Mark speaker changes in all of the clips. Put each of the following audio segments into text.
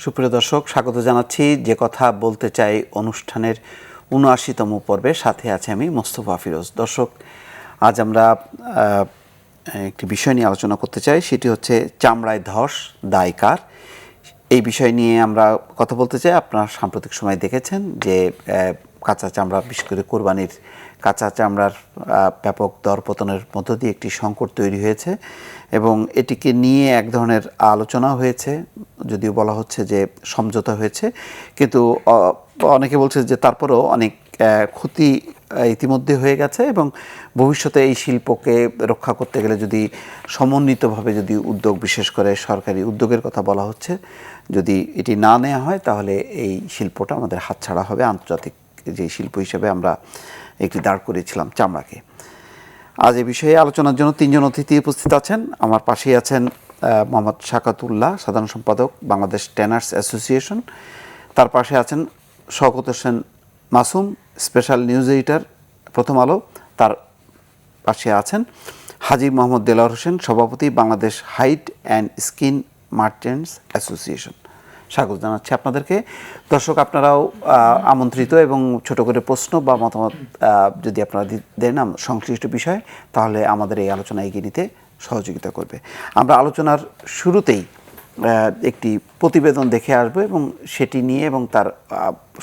Speaker 1: সুপ্রিয় দর্শক, স্বাগত জানাচ্ছি যে কথা বলতে চাই অনুষ্ঠানের ৭৯তম পর্বে। সাথে আছে আমি মোস্তফা ফিরোজ। দর্শক, আজ আমরা একটি বিষয় নিয়ে আলোচনা করতে চাই, সেটি হচ্ছে চামড়ায় ধস দায় কার। এই বিষয় নিয়ে আমরা কথা বলতে চাই। আপনারা সাম্প্রতিক সময় দেখেছেন যে কাঁচা চামড়া, বিশেষ করে কোরবানির কাঁচা চামড়ার ব্যাপক দরপতনের মধ্য দিয়ে একটি সংকট তৈরি হয়েছে এবং এটিকে নিয়ে এক ধরনের আলোচনা হয়েছে, যদিও বলা হচ্ছে যে সমঝোতা হয়েছে, কিন্তু অনেকে বলছে যে তারপরেও অনেক ক্ষতি ইতিমধ্যে হয়ে গেছে এবং ভবিষ্যতে এই শিল্পকে রক্ষা করতে গেলে যদি সমন্বিতভাবে যদি উদ্যোগ, বিশেষ করে সরকারি উদ্যোগের কথা বলা হচ্ছে, যদি এটি না নেওয়া হয় তাহলে এই শিল্পটা আমাদের হাতছাড়া হবে। আন্তর্জাতিক যে শিল্প হিসেবে আমরা একটি দাঁড় করিয়েছিলাম চামড়াকে। আজ এই বিষয়ে আলোচনার জন্য তিনজন অতিথি উপস্থিত আছেন। আমার পাশেই আছেন মোহাম্মদ শাকাতুল্লাহ, সাধারণ সম্পাদক, বাংলাদেশ ট্যানার্স অ্যাসোসিয়েশন। তার পাশে আছেন Shawkat Hossain Masum, special news editor, Prothom Alo. তার পাশে আছেন হাজী মোহাম্মদ দেলোয়ার হোসেন, সভাপতি, Bangladesh hide and skin merchants association. স্বাগত জানাচ্ছি আপনাদেরকে। দর্শক, আপনারাও আমন্ত্রিত এবং ছোট করে প্রশ্ন বা মতামত যদি আপনারা দেন সংশ্লিষ্ট বিষয়, তাহলে আমাদের এই আলোচনা এগিয়ে নিতে সহযোগিতা করবে। আমরা আলোচনার শুরুতেই একটি প্রতিবেদন দেখে আসবো এবং সেটি নিয়ে এবং তার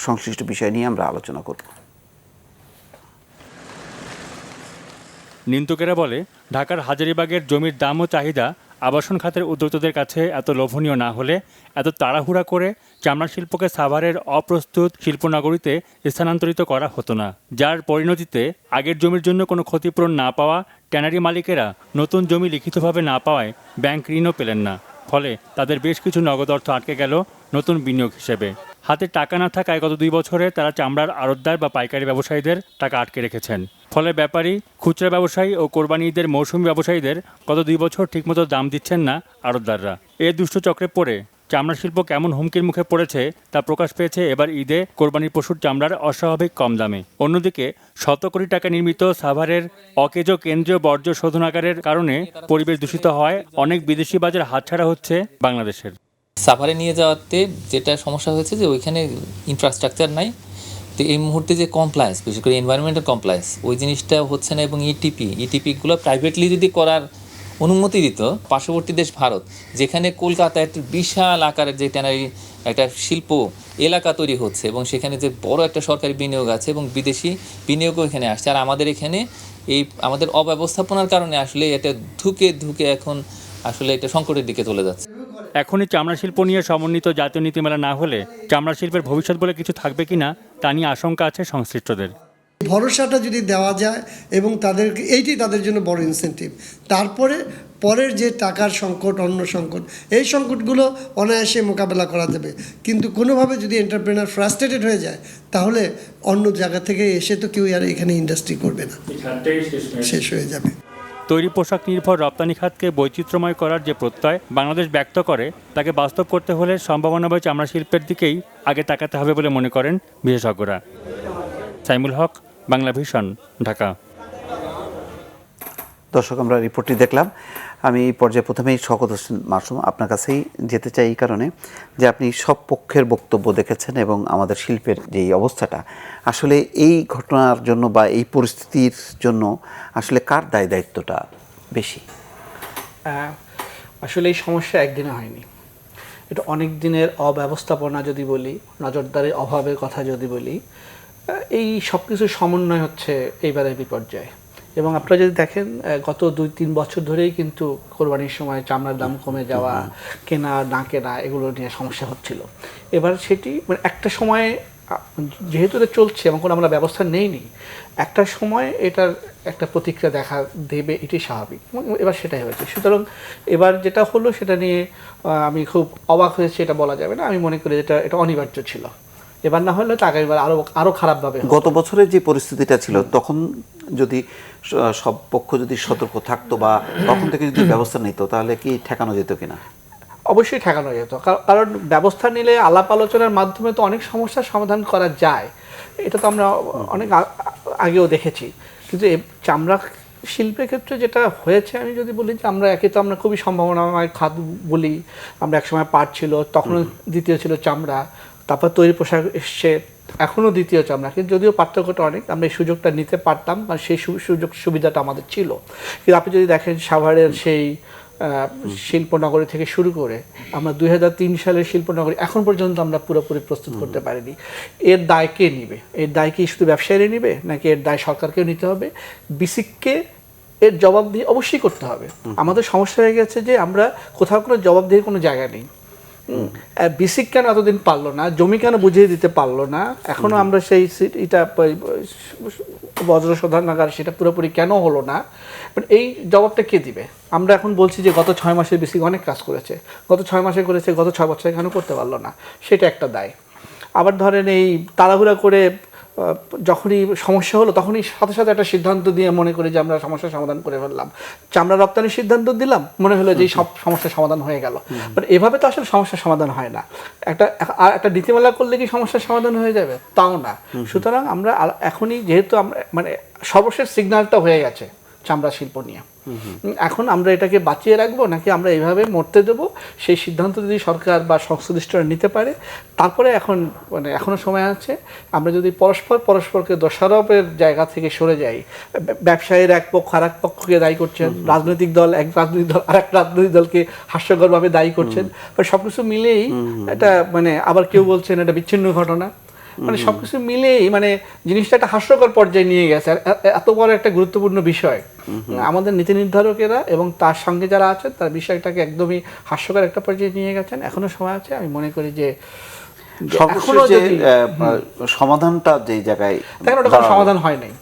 Speaker 1: সংশ্লিষ্ট বিষয় নিয়ে আমরা আলোচনা করব।
Speaker 2: নিন্দুকেরা বলে, ঢাকার হাজারীবাগের জমির দাম ও চাহিদা আবাসন খাতের উদ্যোক্তাদের কাছে এত লোভনীয় না হলে এত তাড়াহুড়া করে চামড়া শিল্পকে সাভারের অপ্রস্তুত শিল্পনগরীতে স্থানান্তরিত করা হতো না, যার পরিণতিতে আগের জমির জন্য কোনো ক্ষতিপূরণ না পাওয়া ট্যানারি মালিকেরা নতুন জমি লিখিতভাবে না পাওয়ায় ব্যাংক ঋণও পেলেন না। ফলে তাদের বেশ কিছু নগদ অর্থ আটকে গেল নতুন বিনিয়োগ হিসেবে। হাতে টাকা না থাকায় গত 2 বছরে তারা চামড়ার আড়তদার বা পাইকারি ব্যবসায়ীদের টাকা আটকে রেখেছেন। ফলে ব্যাপারী, খুচরা ব্যবসায়ী ও কোরবানি ঈদের মৌসুমি ব্যবসায়ীদের গত 2 বছর ঠিকমতো দাম দিচ্ছেন না আড়তদাররা। এ দুষ্ট চক্রে পড়ে চামড়া শিল্প কেমন হুমকির মুখে পড়েছে তা প্রকাশ পেয়েছে এবার ঈদে কোরবানির পশুর চামড়ার অস্বাভাবিক কম দামে। অন্যদিকে শত কোটি টাকা নির্মিত সাভারের অকেজ কেন্দ্রীয় বর্জ্য শোধনাগারের কারণে পরিবেশ দূষিত হয় অনেক বিদেশি বাজার হাতছাড়া হচ্ছে বাংলাদেশের।
Speaker 3: সাভারে নিয়ে যাওয়াতে যেটা সমস্যা হয়েছে যে ওইখানে ইনফ্রাস্ট্রাকচার নাই, তো এই মুহূর্তে যে কমপ্লায়েন্স, বিশেষ করে এনভায়রনমেন্টাল কমপ্লায়েন্স, ওই জিনিসটা হচ্ছে না। এবং ইটিপিগুলো প্রাইভেটলি যদি করার অনুমতি দিত, পার্শ্ববর্তী দেশ ভারত, যেখানে কলকাতা একটা বিশাল আকারের যে ট্যানারি একটা শিল্প এলাকা তৈরি হচ্ছে এবং সেখানে যে বড় একটা সরকারি বিনিয়োগ আছে এবং বিদেশি বিনিয়োগও এখানে আসছে, আর আমাদের এখানে এই আমাদের অব্যবস্থাপনার কারণে আসলে এটা ধুকে এখন আসলে এটা সংকটের দিকে চলে যাচ্ছে।
Speaker 2: এখনই চামড়া শিল্প নিয়ে সমন্বিত জাতীয় নীতিমালা না হলে চামড়া শিল্পের ভবিষ্যৎ বলে কিছু থাকবে কিনা তা নিয়ে আশঙ্কা আছে সংশ্লিষ্টদের।
Speaker 4: ভরসাটা যদি দেওয়া যায় এবং তাদেরকে এইটি তাদের জন্য বড় ইনসেন্টিভ। তারপরে পরের যে টাকার সংকট, অন্য সংকট, এই সংকটগুলো অনায়াসে মোকাবেলা করা যাবে। কিন্তু কোনোভাবে যদি এন্টারপ্রেনার ফ্রাস্ট্রেটেড হয়ে যায়, তাহলে অন্য জায়গা থেকে এসে তো কেউ আর এখানে ইন্ডাস্ট্রি করবে না, শেষ হয়ে যাবে।
Speaker 2: তৈরি পোশাক নির্ভর রপ্তানি খাতকে বৈচিত্র্যময় করার যে প্রত্যয় বাংলাদেশ ব্যক্ত করে, তাকে বাস্তব করতে হলে সম্ভাবনাময় চামড়া শিল্পের দিকেই আগে তাকাতে হবে বলে মনে করেন বিশেষজ্ঞরা। সাইমুল হক, বাংলা ভিশন, ঢাকা।
Speaker 1: দর্শক, আমরা রিপোর্টটি দেখলাম। আমি এই পর্যায়ে প্রথমেই শওকত হোসেন মাসুম, আপনার কাছেই যেতে চাই এই কারণে যে আপনি সব পক্ষের বক্তব্য দেখেছেন এবং আমাদের শিল্পের যেই অবস্থাটা, আসলে এই ঘটনার জন্য বা এই পরিস্থিতির জন্য আসলে কার দায়িত্বটা বেশি?
Speaker 5: আসলে এই সমস্যা একদিনে হয়নি, এটা অনেক দিনের অব্যবস্থাপনা যদি বলি, নজরদারির অভাবের কথা যদি বলি, এই সব কিছুর সমন্বয় হচ্ছে এইবারের বিপর্যয়। এবং আপনারা যদি দেখেন, গত 2-3 বছর ধরেই কিন্তু কোরবানির সময় চামড়ার দাম কমে যাওয়া, কেনা না কেনা, এগুলো নিয়ে সমস্যা হচ্ছিল। এবার সেটি মানে একটা সময়ে যেহেতু এটা চলছে এবং কোনো আমরা ব্যবস্থা নেইনি, একটা সময় এটার একটা প্রতিক্রিয়া দেখা দেবে, এটি স্বাভাবিক। এবার সেটাই হয়েছে। সুতরাং এবার যেটা হলো সেটা নিয়ে আমি খুব অবাক হয়েছি এটা বলা যাবে না। আমি মনে করি এটা অনিবার্য ছিল। এবার না হলে তো আগামীবার আরও খারাপভাবে।
Speaker 1: গত বছরের যে পরিস্থিতিটা ছিল, তখন যদি সব পক্ষ যদি সতর্ক থাকতো বা তখন থেকে যদি ব্যবস্থা নিত, তাহলে কি ঠেকানো যেত কিনা?
Speaker 5: অবশ্যই ঠেকানো যেত, কারণ ব্যবস্থা নিলে আলাপ আলোচনার মাধ্যমে তো অনেক সমস্যার সমাধান করা যায়। এটা তো আমরা অনেক আগেও দেখেছি। কিন্তু চামড়া শিল্পের ক্ষেত্রে যেটা হয়েছে আমি যদি বলি যে আমরা একে তো আমরা খুবই সম্ভাবনাময় খাত বলি, আমরা একসময় পাট ছিল, তখনও দ্বিতীয় ছিল চামড়া, তারপর তৈরি পোশাক এসছে, এখনও দ্বিতীয় চামড়া, কিন্তু যদিও পার্থক্যটা অনেক, আমরা এই সুযোগটা নিতে পারতাম আর সেই সুযোগ সুবিধাটা আমাদের ছিল। কিন্তু আপনি যদি দেখেন সাভারের সেই শিল্পনগরী থেকে শুরু করে আমরা 2003 সালের শিল্পনগরী এখন পর্যন্ত আমরা পুরোপুরি প্রস্তুত করতে পারিনি। এর দায় কে নিবে? এর দায় কি শুধু ব্যবসায়ীরা নিবে, নাকি এর দায় সরকারকেও নিতে হবে? বিসিককে এর জবাবদিহি অবশ্যই করতে হবে। আমাদের সমস্যা হয়ে গেছে যে আমরা কোথাও কোনো জবাবদিহির কোনো জায়গা নেই। বিসিক কেন এতদিন পারলো না, জমি কেন বুঝিয়ে দিতে পারলো না, এখনো আমরা সেই এটা বজ্র শোধনাগার সেটা পুরোপুরি কেন হলো না, এই জবাবটা কে দিবে? আমরা এখন বলছি যে গত 6 মাসে বিসিক অনেক কাজ করেছে, গত 6 মাসে করেছে, গত 6 বছরে কেন করতে পারলো না, সেটা একটা দায়। আবার ধরেন এই তাড়াহুড়া করে যখনই সমস্যা হলো তখনই সাথে সাথে একটা সিদ্ধান্ত দিয়ে মনে করি যে আমরা সমস্যার সমাধান করে ফেললাম, চামড়া রপ্তানির সিদ্ধান্ত দিলাম, মনে হলো যে সব সমস্যার সমাধান হয়ে গেল। বাট এভাবে তো আসলে সমস্যার সমাধান হয় না। একটা নীতিমালা করলে কি সমস্যার সমাধান হয়ে যাবে? তাও না। সুতরাং আমরা এখনই যেহেতু আমরা মানে সর্বশেষ সিগন্যালটা হয়ে গেছে চামড়া শিল্প নিয়ে, এখন আমরা এটাকে বাঁচিয়ে রাখবো নাকি আমরা এইভাবে মরতে দেবো, সেই সিদ্ধান্ত যদি সরকার বা সংশ্লিষ্টরা নিতে পারে, তারপরে এখন মানে এখনও সময় আছে। আমরা যদি পরস্পরকে দোষারোপের জায়গা থেকে সরে যাই, ব্যবসায়ীর এক পক্ষ আর এক পক্ষকে দায়ী করছেন, রাজনৈতিক দল এক রাজনৈতিক দল আর এক রাজনৈতিক দলকে হাস্যকরভাবে দায়ী করছেন, সব কিছু মিলেই এটা মানে আবার কেউ বলছেন এটা বিচ্ছিন্ন ঘটনা, মানে সবকিছু মিলেই মানে জিনিসটা একটা হাস্যকর পর্যায়ে নিয়ে গেছে। আর এত বড় একটা গুরুত্বপূর্ণ বিষয় আমাদের নীতি নির্ধারকেরা এবং তার সঙ্গে যারা আছেন তার বিষয়টাকে একদমই হাস্যকর একটা পর্যায়ে নিয়ে গেছেন। এখনো সময় আছে, আমি মনে করি যে
Speaker 1: এখনো যে সমাধানটা যে জায়গায়
Speaker 5: দেখেন ওটা কোনো সমাধান হয় নাই।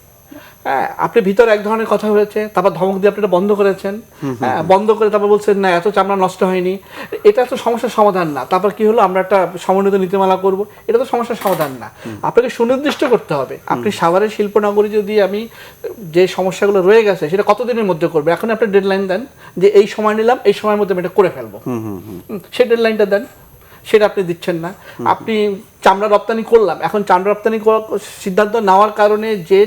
Speaker 5: হ্যাঁ, আপনি ভিতরে এক ধরনের কথা হয়েছে, তারপর ধমক দিয়ে আপনি এটা বন্ধ করেছেন, বন্ধ করে তারপর বলছেন না এত চামড়া নষ্ট হয়নি, এটা তো সমস্যার সমাধান না। তারপর কি হলো, আমরা একটা সমন্বিত নীতিমালা করব, এটা তো সমস্যার সমাধান না। আপনাকে সুনির্দিষ্ট করতে হবে, আপনি সাভারের শিল্পনগরী যদি আমি যে সমস্যাগুলো রয়ে গেছে সেটা কতদিনের মধ্যে করবে, এখন আপনি ডেডলাইন দেন যে এই সময় নিলাম, এই সময়ের মধ্যে আমি এটা করে ফেলবো, সেই ডেডলাইনটা দেন, সেটা আপনি দিচ্ছেন না। আপনি চামড়া রপ্তানি করলাম, এখন চামড়া রপ্তানি সিদ্ধান্ত নেওয়ার কারণে যে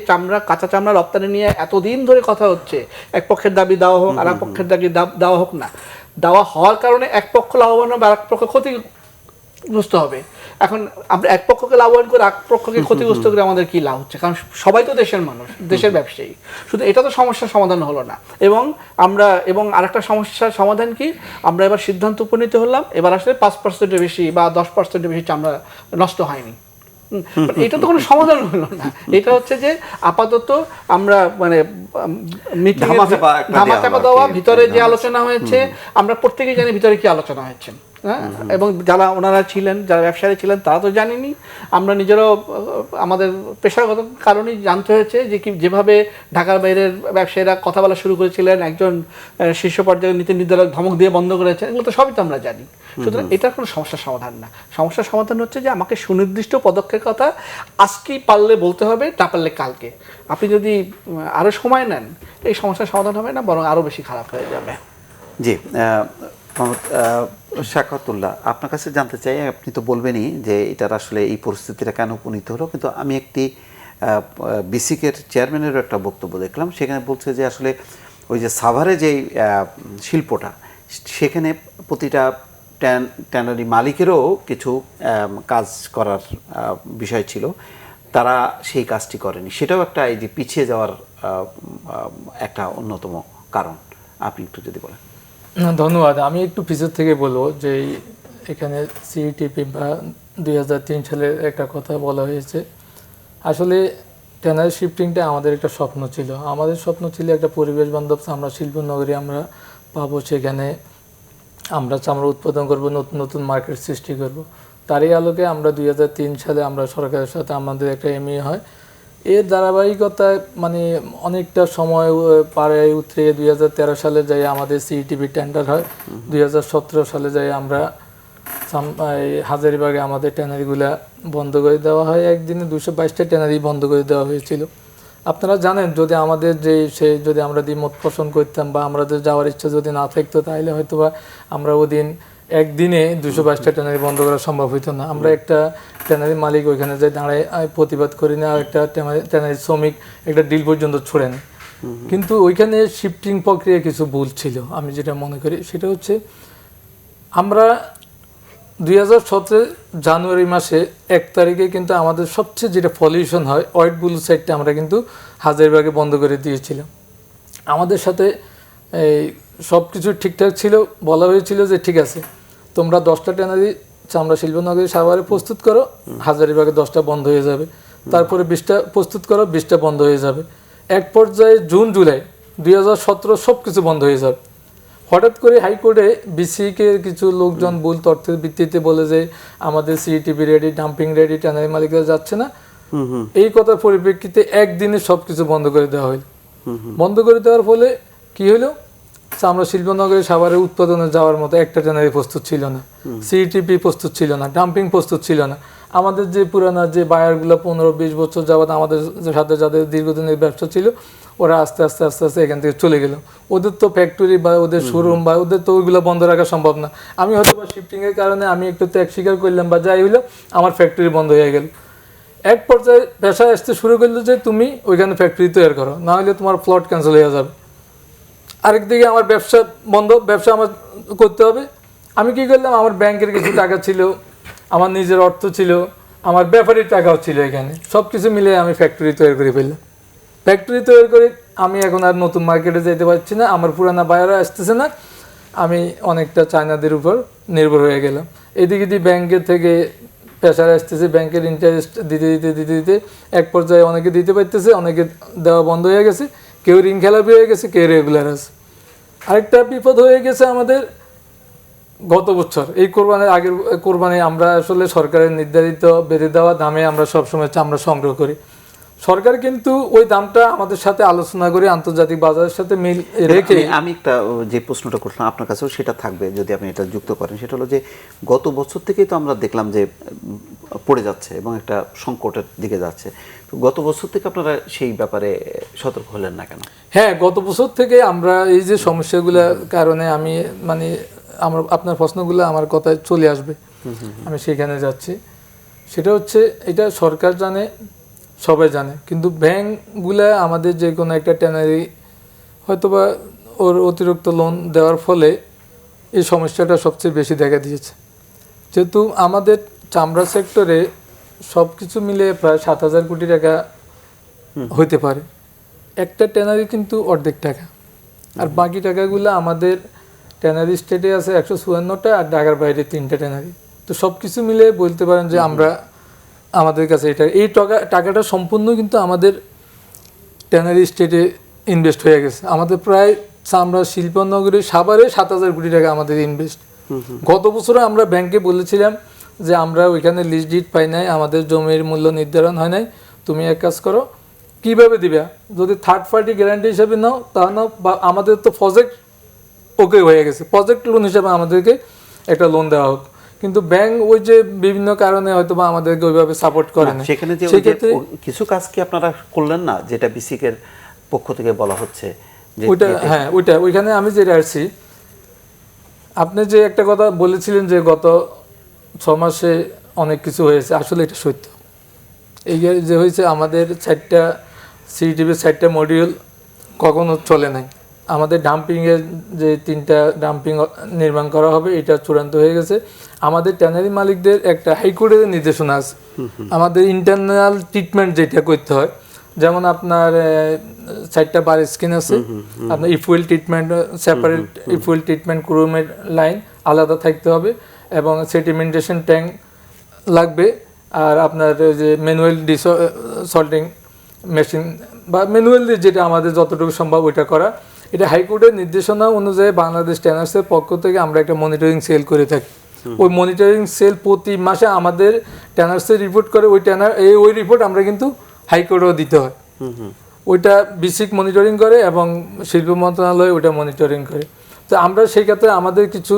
Speaker 5: কাঁচা চামড়া রপ্তানি নিয়ে এতদিন ধরে কথা হচ্ছে, এক পক্ষের দাবি দেওয়া হোক আর এক পক্ষের দাবি দেওয়া হোক না, দেওয়া হওয়ার কারণে এক পক্ষ লাভবান হবে আর এক পক্ষ ক্ষতিগ্রস্ত হবে। এখন আমরা এক পক্ষকে লাভবান করে এক পক্ষকে ক্ষতিগ্রস্ত করে আমাদের কি লাভ হচ্ছে? কারণ সবাই তো দেশের মানুষ, দেশের ব্যবসায়ী। শুধু এটা তো সমস্যার সমাধান হলো না। এবং আরেকটা সমস্যার সমাধান কি, আমরা এবার সিদ্ধান্ত উপনীত হলাম এবার আসলে 5%-এর বেশি বা 10%-এর বেশি চামড়া নষ্ট হয়নি। এটা তো কোনো সমাধান হলো না। এটা হচ্ছে যে আপাতত আমরা মানে ধামা চাপা দেওয়া, ভিতরে যে আলোচনা হয়েছে আমরা প্রত্যেকেই জানি ভিতরে কি আলোচনা হয়েছে। হ্যাঁ, এবং যারা ওনারা ছিলেন, যারা ব্যবসায়ী ছিলেন তারা তো জানেনি, আমরা নিজেরাও আমাদের পেশাগত কারণেই জানতে হয়েছে যে কি যেভাবে ঢাকার বাইরের ব্যবসায়ীরা কথা বলা শুরু করেছিলেন, একজন শীর্ষ পর্যায়ের নীতি নির্ধারক ধমক দিয়ে বন্ধ করেছেন, এগুলো তো সবই তো আমরা জানি। সুতরাং এটা কোনো সমস্যার সমাধান না। সমস্যার সমাধান হচ্ছে যে আমাকে সুনির্দিষ্ট পদক্ষেপের কথা আজকেই পারলে বলতে হবে, না পারলে কালকে। আপনি যদি আরও সময় নেন এই সমস্যার সমাধান হবে না, বরং আরও বেশি খারাপ হয়ে যাবে।
Speaker 1: জি, শাকাতুল্লাহ, আপনার কাছে জানতে চাই, আপনি তো বলবেনই যে এটার আসলে এই পরিস্থিতিটা কেন উপনীত হলো, কিন্তু আমি একটি বিসিকের চেয়ারম্যানেরও একটা বক্তব্য দেখলাম, সেখানে বলছে যে আসলে ওই যে সাভারে যেই শিল্পটা, সেখানে প্রতিটা ট্যানারি মালিকেরও কিছু কাজ করার বিষয় ছিল, তারা সেই কাজটি করেনি, সেটাও একটা এই যে পিছিয়ে যাওয়ার একটা অন্যতম কারণ। আপনি একটু যদি বলেন।
Speaker 6: ধন্যবাদ। আমি একটু পিছন থেকে বলবো যে এখানে সিইটিপি বা 2003 সালের একটা কথা বলা হয়েছে। আসলে ট্যানারি শিফটিংটা আমাদের একটা স্বপ্ন ছিল। আমাদের স্বপ্ন ছিল একটা পরিবেশ বান্ধব চামড়া শিল্পনগরী আমরা পাবো, সেখানে আমরা চামড়া উৎপাদন করব, নতুন নতুন মার্কেট সৃষ্টি করব। তারই আলোকে আমরা 2003 সালে আমরা সরকারের সাথে আমাদের একটা এমইএ হয়। এর ধারাবাহিকতায় মানে অনেকটা সময় পারে উতরে 2013 সালে যাই আমাদের সিইটিপি টেন্ডার হয়। 2017 সালে যাই আমরা হাজারীবাগে আমাদের ট্যানারিগুলা বন্ধ করে দেওয়া হয়। একদিনে 222টা ট্যানারি বন্ধ করে দেওয়া হয়েছিল। আপনারা জানেন, যদি আমাদের যদি আমরা দ্বিমত পোষণ করতাম বা আমাদের যাওয়ার ইচ্ছা যদি না থাকতো, তাহলে হয়তো বা আমরা ওদিন একদিনে 222টা ট্যানারি বন্ধ করা সম্ভব হইতো না। আমরা একটা ট্যানারি মালিক ওইখানে যাই দাঁড়ায় প্রতিবাদ করি না, একটা ট্যানারি শ্রমিক একটা ডিল পর্যন্ত ছোড়েন। কিন্তু ওইখানে শিফটিং প্রক্রিয়া কিছু ভুল ছিল আমি যেটা মনে করি। সেটা হচ্ছে আমরা 2017 জানুয়ারি মাসে 1 তারিখে কিন্তু আমাদের সবচেয়ে যেটা পলিউশন হয় হোয়াইট ব্লু সাইডটা আমরা কিন্তু হাজারীবাগে বন্ধ করে দিয়েছিলাম। আমাদের সাথে এই সব কিছু ঠিকঠাক ছিল, বলা হয়েছিল যে ঠিক আছে তোমরা 10টা ট্যানারি চামড়া শিল্পনগরী সাভারে প্রস্তুত করো, হাজারীবাগে 10টা বন্ধ হয়ে যাবে, তারপরে 20টা প্রস্তুত করো, 20টা বন্ধ হয়ে যাবে। এক পর্যায়ে জুন জুলাই 2017 সব কিছু বন্ধ হয়ে যাবে। হঠাৎ করে হাইকোর্টে বিসিকে কিছু লোকজন ভুল তথ্যের ভিত্তিতে বলে যে আমাদের CETP ready, dumping ready, tannery মালিকরা যাচ্ছে না। এই কথার পরিপ্রেক্ষিতে একদিনে সব কিছু বন্ধ করে দেওয়া হলো। বন্ধ করে দেওয়ার ফলে কি হলো, চামড়া শিল্পনগরে সাভারে উৎপাদনে যাওয়ার মতো একটা ট্যানারি প্রস্তুত ছিল না, সিইটিপি প্রস্তুত ছিল না, ডাম্পিং প্রস্তুত ছিল না। আমাদের যে পুরানা যে বায়ারগুলো 15-20 বছর যাবত আমাদের সাথে যাদের দীর্ঘদিনের ব্যবসা ছিল, ওরা আস্তে আস্তে আস্তে আস্তে এখান থেকে চলে গেল। ওদের তো ফ্যাক্টরি বা ওদের শোরুম বা ওদের তো ওইগুলো বন্ধ রাখা সম্ভব না। আমি হয়তো বা শিফটিংয়ের কারণে আমি একটু ত্যাগ স্বীকার করলাম বা যাই হইলো, আমার ফ্যাক্টরি বন্ধ হয়ে গেল। এক পর্যায়ে পেশায় আসতে শুরু করলো যে তুমি ওইখানে ফ্যাক্টরি তৈরি করো, না হলে তোমার প্লট ক্যান্সেল হয়ে যাবে। আরেকদিকে আমার ব্যবসা বন্ধ, ব্যবসা আমার করতে হবে। আমি কি করলাম, আমার ব্যাংকের কিছু টাকা ছিল, আমার নিজের অর্থ ছিল, আমার ব্যাপারীর টাকাও ছিল, এখানে সব কিছু মিলে আমি ফ্যাক্টরি তৈরি করে ফেললাম। ফ্যাক্টরি তৈরি করে আমি এখন আর নতুন মার্কেটে যেতে পারছি না, আমার পুরানা বায়াররা আসতেছে না, আমি অনেকটা চায়নাদের উপর নির্ভর হয়ে গেলাম। এদিকে দিয়ে ব্যাংকের থেকে প্রেশার আসতেছে, ব্যাংকের ইন্টারেস্ট দিতে দিতে দিতে দিতে এক পর্যায়ে অনেকে দিতে পারতেছে, অনেকে দেওয়া বন্ধ হয়ে গেছে, কেউ ঋণ খেলাপি হয়ে গেছে, কেউ রেগুলার আছে। আরেকটা বিপদ হয়ে গেছে আমাদের গত বছর এই কোরবানির আগের কোরবানি আমরা আসলে সরকারের নির্ধারিত বেঁধে দেওয়া দামে আমরা সবসময় চামড়া সংগ্রহ করি। সরকার কিন্তু ওই দামটা আমাদের সাথে আলোচনা করে আন্তর্জাতিক বাজারের সাথে মিল রেখে,
Speaker 1: আমি একটা যে প্রশ্নটা করলাম আপনার কাছেও সেটা থাকবে যদি আপনি এটা যুক্ত করেন, সেটা হলো যে গত বছর থেকেই তো আমরা দেখলাম যে পড়ে যাচ্ছে এবং একটা সংকটের দিকে যাচ্ছে। তো গত বছর থেকে আপনারা সেই ব্যাপারে সতর্ক হলেন না কেন?
Speaker 6: হ্যাঁ, গত বছর থেকে আমরা এই যে সমস্যাগুলোর কারণে আমি মানে আমার আপনার প্রশ্নগুলো আমার কথায় চলে আসবে, আমি সেখানে যাচ্ছি। সেটা হচ্ছে এটা সরকার জানে, সবাই জানে, কিন্তু ব্যাংকগুলা আমাদের যে কোনো একটা ট্যানারি হয়তোবা ওর অতিরিক্ত লোন দেওয়ার ফলে এই সমস্যাটা সবচেয়ে বেশি দেখা দিয়েছে। যেহেতু আমাদের চামড়া সেক্টরে সব কিছু মিলে প্রায় 7,000 কোটি টাকা হইতে পারে, একটা ট্যানারি কিন্তু অর্ধেক টাকা, আর বাকি টাকাগুলো আমাদের ট্যানারি স্টেটে আছে 154টা, আর ঢাকার বাইরে 3টা ট্যানারি। তো সব কিছু মিলে বলতে পারেন যে আমরা আমাদের কাছে এই টাকাটা সম্পূর্ণ কিন্তু আমাদের ট্যানারি স্টেটে ইনভেস্ট হয়ে গেছে। আমাদের প্রায় চামড়া শিল্পনগরী সাভারে 7,000 কোটি টাকা আমাদের ইনভেস্ট। গত বছরে আমরা ব্যাংকে বলেছিলাম যে আমরা ওইখানে লিস্ট ডিড পাই নাই, আমাদের জমির মূল্য নির্ধারণ হয় নাই, তুমি এক কাজ করো, কিভাবে দিবে, যদি থার্ড পার্টি গ্যারান্টি হিসাবে নাও তা নাও, বা আমাদের তো প্রজেক্ট ওকে হয়ে গেছে, প্রজেক্ট লোন হিসাবে আমাদেরকে একটা লোন দেওয়া হোক। কিন্তু ব্যাংক ওই যে বিভিন্ন কারণে হয়তো বা আমাদেরকে ওইভাবে সাপোর্ট করে না।
Speaker 1: সেখানে যে কিছু কাজ কি আপনারা করলেন না, যেটা বিসিকের পক্ষ থেকে বলা হচ্ছে?
Speaker 6: ওইটা হ্যাঁ, ওইখানে আমি যেটা আসছি, আপনি যে একটা কথা বলেছিলেন যে গত 6 মাসে অনেক কিছু হয়েছে, আসলে এটা সত্য। এই যে হয়েছে, আমাদের 4টা সিইটিপির 4টা মডিউল কখনো চলে নাই। আমাদের ডাম্পিংয়ের যে 3টা ডাম্পিং নির্মাণ করা হবে এটা চূড়ান্ত হয়ে গেছে। আমাদের ট্যানারি মালিকদের একটা হাইকোর্টের নির্দেশনা আছে, আমাদের ইন্টারনাল ট্রিটমেন্ট যেটা করতে হয়, যেমন আপনার 4টা বার স্কিন আছে, আপনার ইফুয়েল ট্রিটমেন্ট, সেপারেট ইফুয়েল ট্রিটমেন্ট ক্রোমের লাইন আলাদা থাকতে হবে, এবং সেডিমেন্টেশন ট্যাঙ্ক লাগবে, আর আপনার যে ম্যানুয়াল ডিসল্টিং মেশিন বা ম্যানুয়ালি যেটা আমাদের যতটুকু সম্ভব ওইটা করা। এটা হাইকোর্টের নির্দেশনা অনুযায়ী বাংলাদেশ ট্যানার্সের পক্ষ থেকে আমরা একটা মনিটরিং সেল করে থাকি। ওই মনিটরিং সেল প্রতি মাসে আমাদের ট্যানার্সে রিপোর্ট করে, ওই রিপোর্ট আমরা কিন্তু হাইকোর্টেও দিতে হয়। ওইটা বিসিক মনিটরিং করে এবং শিল্প মন্ত্রণালয় ওইটা মনিটরিং করে। তো আমরা সেই ক্ষেত্রে আমাদের কিছু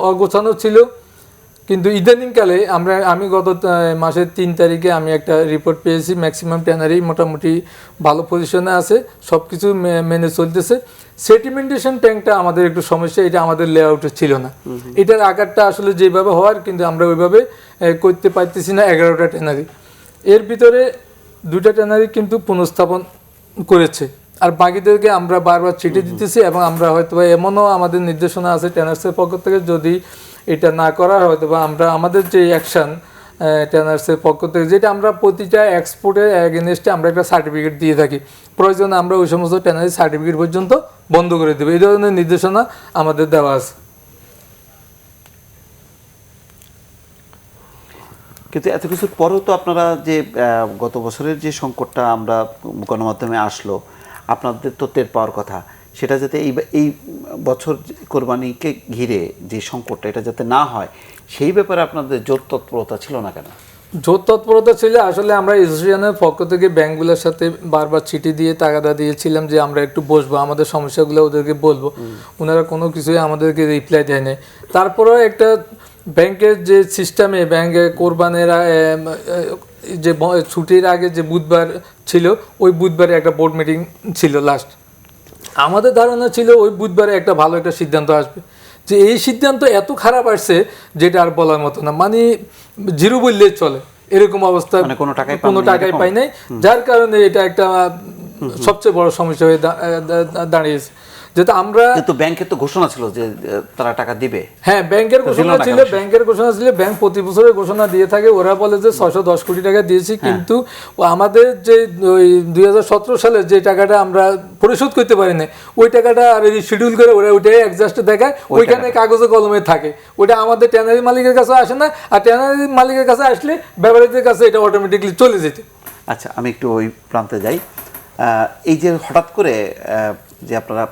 Speaker 6: অগোছানো ছিল, কিন্তু ইদানিংকালে আমি গত মাসের 3 তারিখে আমি একটা রিপোর্ট পেয়েছি, ম্যাক্সিমাম ট্যানারি মোটামুটি ভালো পজিশনে আছে, সব কিছু মেনে চলতেছে। সেডিমেন্টেশন ট্যাঙ্কটা আমাদের একটু সমস্যা, এটা আমাদের লেআউটে ছিল না। এটার আকারটা আসলে যেভাবে হওয়ার, কিন্তু আমরা ওইভাবে করতে পারতেছি না। 11টা ট্যানারি, এর ভিতরে 2টা ট্যানারি কিন্তু পুনঃস্থাপন করেছে, আর বাকিদেরকে আমরা বারবার চিঠি দিতেছি, এবং আমরা হয়তো এমনও আমাদের নির্দেশনা আছে টেনার্সের পক্ষ থেকে, যদি এটা না করা হয় হয়তো আমরা আমাদের যে অ্যাকশন টেনার্সের পক্ষ থেকে, যেটা আমরা প্রতিটা এক্সপোর্টের এগেনস্টে আমরা একটা সার্টিফিকেট দিয়ে থাকি, প্রয়োজনে আমরা ওই সমস্ত টেনারি সার্টিফিকেট পর্যন্ত বন্ধ করে দেবো, এই ধরনের নির্দেশনা আমাদের দেওয়া আছে।
Speaker 1: কিন্তু এত কিছুর পরেও তো আপনারা যে গত বছরের যে সংকটটা আমরা গণমাধ্যমে আসলো, আপনাদের তো টের পাওয়ার কথা, সেটা যাতে এই বছর কোরবানিকে ঘিরে যে সংকটটা এটা যাতে না হয়, সেই ব্যাপারে আপনাদের জোর তৎপরতা ছিল না কেন?
Speaker 6: জোর তৎপরতা ছিল, আসলে আমরা অ্যাসোসিয়েশনের পক্ষ থেকে ব্যাংকগুলোর সাথে বারবার চিঠি দিয়ে তাগাদা দিয়েছিলাম যে আমরা একটু বসবো, আমাদের সমস্যাগুলো ওদেরকে বলবো, ওনারা কোনো কিছুই আমাদেরকে রিপ্লাই দেয়নি। তারপরেও একটা ব্যাংকের যে সিস্টেমে, ব্যাংকে কোরবানের যে ছুটির আগে যে বুধবার ছিল, ওই বুধবারে একটা বোর্ড মিটিং ছিল লাস্ট। আমাদের ধারণা ছিল ওই বুধবারে একটা ভালো একটা সিদ্ধান্ত আসবে, যে এই সিদ্ধান্ত এত খারাপ আসছে যেটা আর বলার মতো না, মানে জিরো বললেই চলে এরকম অবস্থা,
Speaker 1: মানে কোনো
Speaker 6: টাকাই পাই নাই, যার কারণে এটা একটা সবচেয়ে বড় সমস্যা হয়ে দাঁড়িয়েছে। যেটা আমরা,
Speaker 1: কিন্তু ব্যাংকের তো ঘোষণা ছিল যে তারা টাকা দিবে।
Speaker 6: হ্যাঁ, ব্যাংকের ঘোষণা ছিল, ব্যাংক প্রতি বছরের ঘোষণা দিয়ে থাকে, ওরা বলে যে 610 কোটি টাকা দিয়েছি, কিন্তু আমাদের যে ওই 2017 সালে যে টাকাটা আমরা পরিশোধ করতে পারি না, ওই টাকাটা আর শিডিউল করে ওরা ওইটাই অ্যাডজাস্ট দেখায়, ওইখানে কাগজে কলমে থাকে, ওইটা আমাদের ট্যানারি মালিকের কাছে আসে না, আর ট্যানারি মালিকের কাছে আসলে ব্যবসায়ীদের কাছে এটা অটোমেটিকলি চলে যেত।
Speaker 1: আচ্ছা, আমি একটু ওই প্রান্তে যাই। এই যে হঠাৎ করে যে আপনারা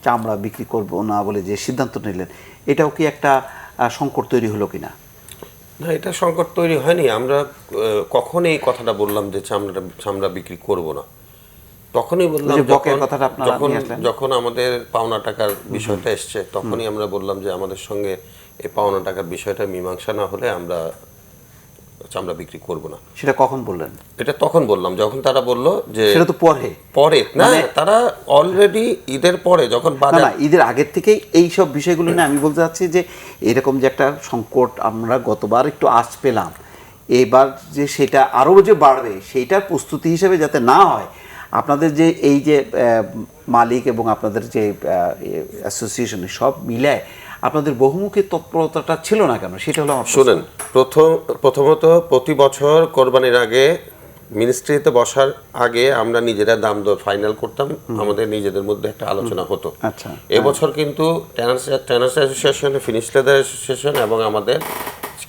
Speaker 1: চামড়া বিক্রি করবো না বলে যে সিদ্ধান্ত নিলেন, এটাও কি একটা সংকট তৈরি হলো কিনা?
Speaker 7: না, এটা সংকট তৈরি হয়নি। আমরা কখন এই কথাটা বললাম যে চামড়া বিক্রি করব না, তখনই বললাম যখন আমাদের পাওনা টাকার বিষয়টা এসছে, তখনই আমরা বললাম যে আমাদের সঙ্গে এই পাওনা টাকার বিষয়টা মীমাংসা না হলে আমরা চামড়া বিক্রি করব না।
Speaker 1: সেটা কখন বললেন?
Speaker 7: এটা তখন বললাম যখন তারা বললো যে
Speaker 1: সেটা তো পরে
Speaker 7: না, তারা অলরেডি ঈদের পরে, যখন
Speaker 1: না ঈদের আগের থেকেই এই সব বিষয়গুলো নিয়ে আমি বলতে চাচ্ছি যে এরকম যে একটা সংকট আমরা গতবার একটু আঁচ পেলাম, এবার যে সেটা আরও যে বাড়বে সেইটার প্রস্তুতি হিসেবে যাতে না হয়, আপনাদের যে এই যে মালিক এবং আপনাদের যে অ্যাসোসিয়েশন সব মিলায় আপনাদের বহুমুখী তৎপরতাটা ছিল না কেন, সেটা হলো আমার।
Speaker 7: শুনেন, প্রথমত প্রতি বছর কোরবানির আগে মিনিস্ট্রিতে বসার আগে আমরা নিজেরা দাম দর ফাইনাল করতাম, আমাদের নিজেদের মধ্যে একটা আলোচনা হতো।
Speaker 1: আচ্ছা,
Speaker 7: এবছর কিন্তু tanners association, finish leather association এবং আমাদের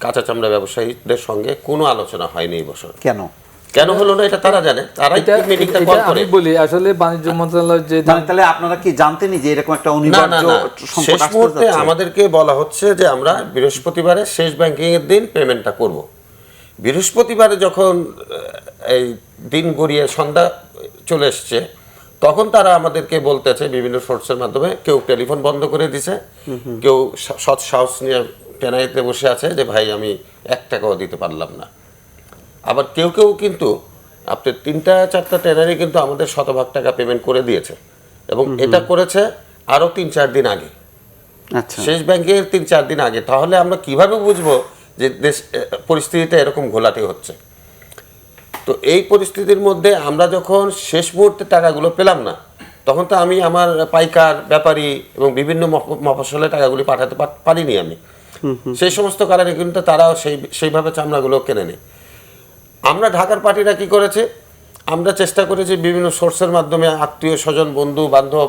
Speaker 7: কাঁচা চামড়া ব্যবসায়ীদের সঙ্গে কোনো আলোচনা হয়নি এই বছর। কেন হলো না এটা তারা জানে, তারাই মিটিংটা কল করে।
Speaker 6: আমি বলি আসলে বাণিজ্য মন্ত্রণালয় যে,
Speaker 1: তাহলে আপনারা কি জানতেনই যে এরকম একটা অনিবার্য সংকট
Speaker 7: শেষ মুহূর্তে আমাদেরকে বলা হচ্ছে যে আমরা বৃহস্পতিবারে শেষ ব্যাংকিং এর দিন পেমেন্টটা করব। বৃহস্পতিবারে যখন এই দিন গড়িয়ে সন্ধ্যা চলে এসছে, তখন তারা আমাদেরকে বলতেছে বিভিন্ন সোর্সের মাধ্যমে, কেউ টেলিফোন বন্ধ করে দিছে, কেউ সৎ সাহস নিয়ে ট্যানারিতে বসে আছে যে ভাই আমি 1 টাকাও দিতে পারলাম না। আবার কেউ কিন্তু আপনার 3-4টা ট্যানারি কিন্তু আমাদের শতভাগ টাকা পেমেন্ট করে দিয়েছে, এবং এটা করেছে আরও 3-4 দিন আগে, শেষ ব্যাংকের 3-4 দিন আগে। তাহলে আমরা কিভাবে বুঝবো যে দেশ পরিস্থিতিটা এরকম ঘোলাটে হচ্ছে? তো এই পরিস্থিতির মধ্যে আমরা যখন শেষ মুহূর্তে টাকাগুলো পেলাম না, তখন তো আমি আমার পাইকার, ব্যাপারী এবং বিভিন্ন মফস্বলে টাকাগুলি পাঠাতে পারিনি আমি। সেই সমস্ত কারণে কিন্তু তারাও সেইভাবে চামড়াগুলো কেনে নেই। আমরা ঢাকার পার্টিরা কি করেছে, আমরা চেষ্টা করেছি বিভিন্ন সোর্সের মাধ্যমে, আত্মীয় স্বজন, বন্ধু বান্ধব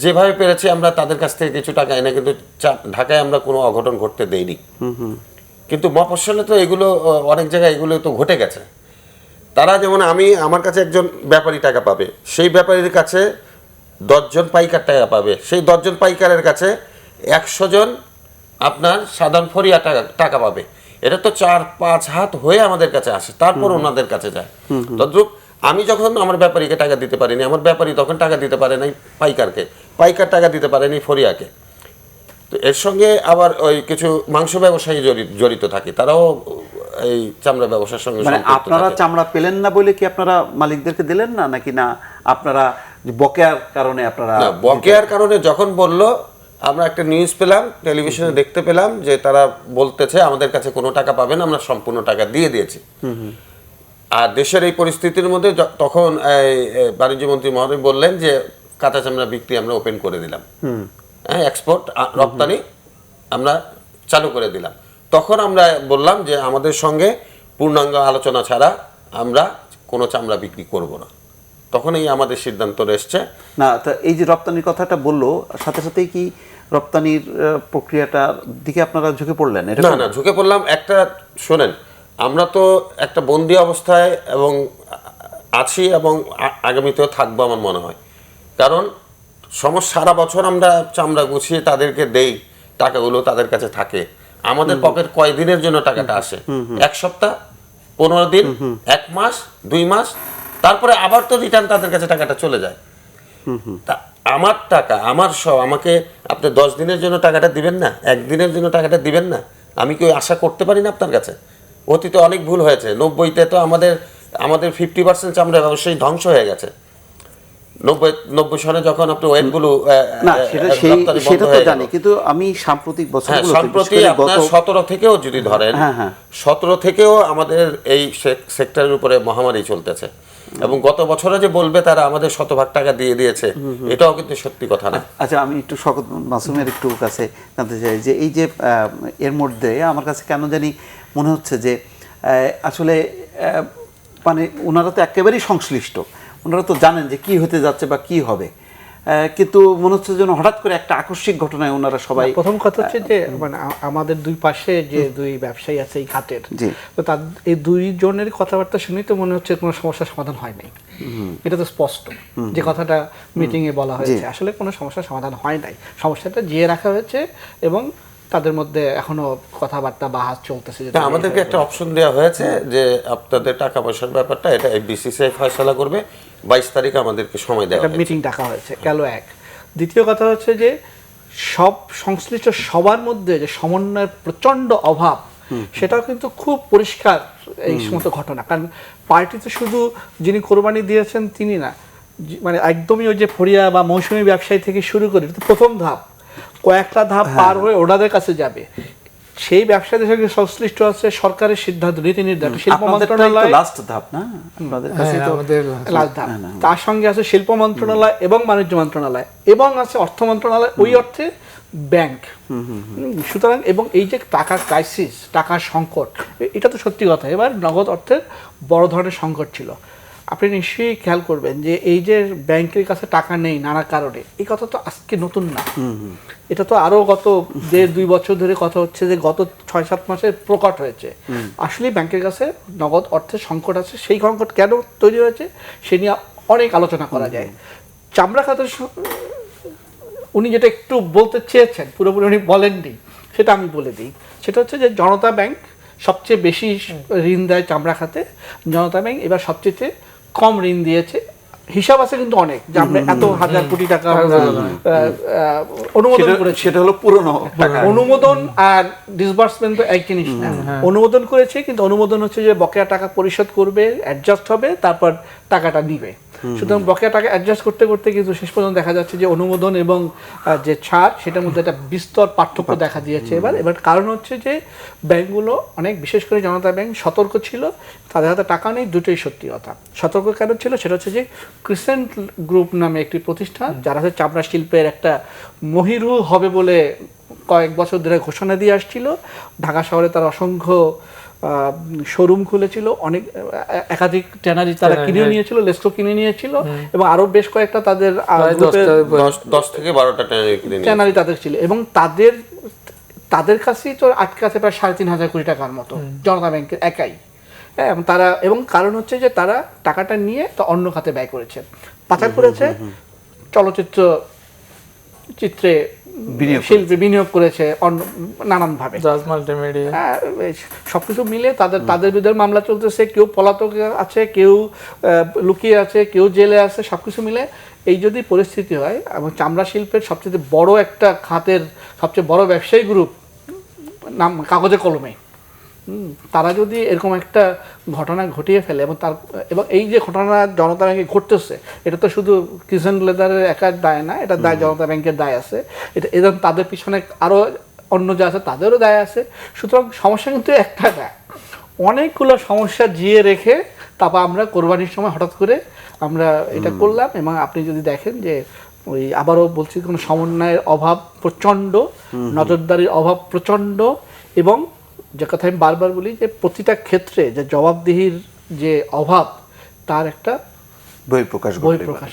Speaker 7: যেভাবে পেরেছি আমরা তাদের কাছ থেকে কিছু টাকা এনে কিন্তু ঢাকায় আমরা কোনো অঘটন ঘটতে দেইনি। কিন্তু মফস্বলে তো এগুলো অনেক জায়গায় এগুলো তো ঘটে গেছে। তারা যেমন আমার কাছে একজন ব্যাপারী টাকা পাবে, সেই ব্যাপারীর কাছে 10 জন পাইকার টাকা পাবে, সেই 10 জন পাইকারের কাছে 100 জন আপনার সাধারণ ফরিয়া টাকা পাবে। এটা তো 4-5 হাত হয়ে আমাদের কাছে আসে, তারপর ওনাদের কাছে যায়। তদ্রুপ আমি যখন আমার ব্যাপারীকে টাকা দিতে পারিনি, আমার ব্যাপারী তখন টাকা দিতে পারে নাই পাইকারকে, পাইকার টাকা দিতে পারেনি ফরিয়াকে। তো এর সঙ্গে আবার ওই কিছু মাংস ব্যবসায়ী জড়িত থাকে, তারাও এই চামড়া ব্যবসার সঙ্গে।
Speaker 1: মানে আপনারা চামড়া পেলেন না বলে কি আপনারা মালিকদেরকে দিলেন না, নাকি না আপনারা বকেয়ার কারণে? আপনারা
Speaker 7: বকেয়ার কারণে যখন বলল, আমরা একটা নিউজ পেলাম, টেলিভিশনে দেখতে পেলাম যে তারা বলতেছে আমাদের কাছে কোনো টাকা পাবেন, আমরা সম্পূর্ণ টাকা দিয়ে দিয়েছি। আর দেশের এই পরিস্থিতির মধ্যে তখন বাণিজ্য মন্ত্রী মহোদয় বললেন যে কাঁচা চামড়া বিক্রি আমরা ওপেন করে দিলাম, হ্যাঁ, এক্সপোর্ট রপ্তানি আমরা চালু করে দিলাম। তখন আমরা বললাম যে আমাদের সঙ্গে পূর্ণাঙ্গ আলোচনা ছাড়া আমরা কোনো চামড়া বিক্রি করব না। তখনই আমাদের সিদ্ধান্ত এসছে।
Speaker 1: না, তা এই যে রপ্তানির কথাটা বললো, সাথে সাথেই কি রপ্তানির প্রক্রিয়াটার দিকে আপনারা ঝুঁকে পড়লেন?
Speaker 7: না না, ঝুঁকে পড়লাম একটা, শোনেন, আমরা তো একটা বন্দি অবস্থায় এবং আছি এবং আগামীতেও থাকবো আমার মনে হয়। কারণ সারা বছর আমরা চামড়া গুছিয়ে তাদেরকে দেই, টাকাগুলো তাদের কাছে থাকে। আমাদের পকেট কয় দিনের জন্য টাকাটা আসে? 1 সপ্তাহ, 15 দিন, 1 মাস, 2 মাস, তারপরে আবার তো রিটার্ন তাদের কাছে টাকাটা চলে যায়। তা আমার টাকা, আমার সব, আমাকে আপনি 10 দিনের জন্য টাকাটা দিবেন না, 1 দিনের জন্য টাকাটা দিবেন না? আমি কি ওই আশা করতে পারি না আপনার কাছে? অতীতে অনেক ভুল হয়েছে। 90-তে তো আমাদের 50% চামড়া ব্যবসায়ী ধ্বংস হয়ে গেছে। 90 সনে যখন আপনি ওয়েটগুলো
Speaker 1: না, সেটা তো জানি, কিন্তু আমি সাম্প্রতিক বছরগুলোতে,
Speaker 7: সম্প্রতি আপনার 17 থেকেও যদি ধরেন, 17 থেকেও আমাদের এই সেক্টরের উপরে মহামারী চলতেছে, এবং গত বছরে যে বলবে তারা আমাদের শতভাগ টাকা দিয়ে দিয়েছে, এটাও কিন্তু সত্যি কথা না।
Speaker 1: আচ্ছা, আমি একটু শওকত মাসুমের একটু কাছে জানতে চাই যে এই যে এর মধ্যে আমার কাছে কেন জানি মনে হচ্ছে যে আসলে মানে ওনারা তো একেবারেই সংশ্লিষ্ট, ওনারা তো জানেন যে কি হতে যাচ্ছে বা কি হবে, কিন্তু মনে হচ্ছে যেন হঠাৎ করে একটা আকস্মিক ঘটনায় ওনারা সবাই।
Speaker 5: প্রথম কথা হচ্ছে যে মানে আমাদের দুই পাশে যে দুই ব্যবসায়ী আছে এই খাতের, তো তার এই দুইজনের কথাবার্তা শুনেই তো মনে হচ্ছে কোনো সমস্যার সমাধান হয় নাই। এটা তো স্পষ্ট যে কথাটা মিটিং এ বলা হয়েছে, আসলে কোনো সমস্যার সমাধান হয় নাই, সমস্যাটা জিয়ে রাখা হয়েছে এবং তাদের মধ্যে এখনো কথাবার্তা বাহাস চলতেছে।
Speaker 7: আমাদেরকে একটা অপশন দেওয়া হয়েছে যে আপনাদের টাকা পয়সার ব্যাপারটা এটা বিসিসিআই ফয়সালা করবে, 22 তারিখ আমাদেরকে সময় দেওয়া হয়েছে।
Speaker 5: মিটিং ডাকা হয়েছে গেল এক। দ্বিতীয় কথা হচ্ছে যে সব সংশ্লিষ্ট সবার মধ্যে যে সমন্বয়ের প্রচন্ড অভাব, সেটাও কিন্তু খুব পরিষ্কার এই সমস্ত ঘটনা। কারণ পার্টিতে শুধু যিনি কোরবানি দিয়েছেন তিনি না, মানে একদমই ওই যে ফড়িয়া বা মৌসুমী ব্যবসায়ী থেকে শুরু করে প্রথম ধাপ, কয়েকটা ধাপ পার হয়ে ওনাদের কাছে যাবে। সেই ব্যবসায়ীদের সঙ্গে সংশ্লিষ্ট আছে সরকারের সিদ্ধান্ত, নীতি নির্ধারণ, শিল্প মন্ত্রণালয় লাস্ট ধাপ না, আপনাদের কাছে তো লাস্ট ধাপ, তার সঙ্গে আছে শিল্প মন্ত্রণালয় এবং বাণিজ্য মন্ত্রণালয় এবং আছে অর্থ মন্ত্রণালয়, ওই অর্থে ব্যাংক। সুতরাং এবং এই যে টাকার ক্রাইসিস, টাকার সংকট, এটা তো সত্যি কথা। এবার নগদ অর্থের বড় ধরনের সংকট ছিল। আপনি নিশ্চয়ই খেয়াল করবেন যে এই যে ব্যাংকের কাছে টাকা নেই নানা কারণে, এই কথা তো আজকে নতুন না, এটা তো আরো গত 1.5-2 বছর ধরে কথা হচ্ছে, যে গত 6-7 মাসে প্রকট হয়েছে। আসলে ব্যাংকের কাছে নগদ অর্থের সংকট আছে। সেই সংকট কেন তৈরি হয়েছে সে নিয়ে অনেক আলোচনা করা যায়। চামড়া খাতের উনি যেটা একটু বলতে চেয়েছেন, পুরোপুরি উনি বলেননি, সেটা আমি বলে দিই। সেটা হচ্ছে যে জনতা ব্যাংক সবচেয়ে বেশি ঋণ দেয় চামড়া খাতে, জনতা ব্যাংক এবার সবচেয়ে কম ঋণ দিয়েছে। হিসাব আছে কিন্তু অনেক, যে আমরা এত হাজার কোটি টাকা অনুমোদন করেছি, সেটা হলো পুরনো অনুমোদন আর ডিসবার্সমেন্ট তো এক জিনিস না। অনুমোদন করেছে, কিন্তু অনুমোদন হচ্ছে যে বকেয়া টাকা পরিশোধ করবে, অ্যাডজাস্ট হবে, তারপর টাকাটা নিবে। সুতরাং বকেয়া টাকা অ্যাডজাস্ট করতে করতে কিন্তু শেষ পর্যন্ত দেখা যাচ্ছে যে অনুমোদন এবং যে ছাড়, সেটার মধ্যে একটা বিস্তর পার্থক্য দেখা দিয়েছে। এবার কারণ হচ্ছে যে ব্যাংকগুলো অনেক, বিশেষ করে জনতা ব্যাংক সতর্ক ছিল, তাদের হাতে টাকা নেই, দুটোই সত্যি কথা। সতর্ক কেন ছিল সেটা হচ্ছে যে ক্রিসেন্ট গ্রুপ নামে একটি প্রতিষ্ঠান, যারা হচ্ছে চামড়া শিল্পের একটা মহিরু হবে বলে কয়েক বছর ধরে ঘোষণা দিয়ে আসছিল। ঢাকা শহরে তার অসংখ্য শোরুম খুলেছিল, অনেক একাধিক ট্যানারি তারা কিনে নিয়েছিল, লেস্কো কিনে নিয়েছিল, এবং আরো বেশ কয়েকটা তাদের
Speaker 7: 10 থেকে 12টা
Speaker 5: ট্যানারি তাদের ছিল, এবং তাদের কাছেই তো আটকে আছে প্রায় 3.5 কোটি টাকার মতো জনতা ব্যাংকের একাই। এবং তারা, এবং কারণ হচ্ছে যে তারা টাকাটা নিয়ে তো অন্য খাতে ব্যয় করেছে, পাচার করেছে, চলচ্চিত্র চিত্রে শিল্পে বিনিয়োগ করেছে নানানভাবে, সবকিছু মিলে তাদের বিরুদ্ধে মামলা চলতেছে। কেউ পলাতক আছে, কেউ লুকিয়ে আছে, কেউ জেলে আছে, সবকিছু মিলে এই যদি পরিস্থিতি হয়, এবং চামড়া শিল্পের সবচেয়ে বড় একটা খাতের সবচেয়ে বড় ব্যবসায়ী গ্রুপ নাম কাগজে কলমে, তারা যদি এরকম একটা ঘটনা ঘটিয়ে ফেলে, এবং এই যে ঘটনা জনতা ব্যাংকে ঘটতেছে, এটা তো শুধু কিষান লেদারের একার দায় না, এটা দায় জনতা ব্যাংকের দায় আছে, এটা এরকম তাদের পিছনে আরও অন্য যা আছে তাদেরও দায় আছে। সুতরাং সমস্যা কিন্তু একটা না, অনেকগুলো সমস্যা জিয়ে রেখে তারপর আমরা কোরবানির সময় হঠাৎ করে আমরা এটা করলাম। এবং আপনি যদি দেখেন যে ওই আবারও বলছি, কোনো সমন্বয়ের অভাব প্রচণ্ড, নজরদারির অভাব প্রচণ্ড, এবং যে কথা আমি বারবার বলি যে প্রতিটা ক্ষেত্রে যে জবাবদিহির যে অভাব তার একটা
Speaker 1: বহিঃপ্রকাশ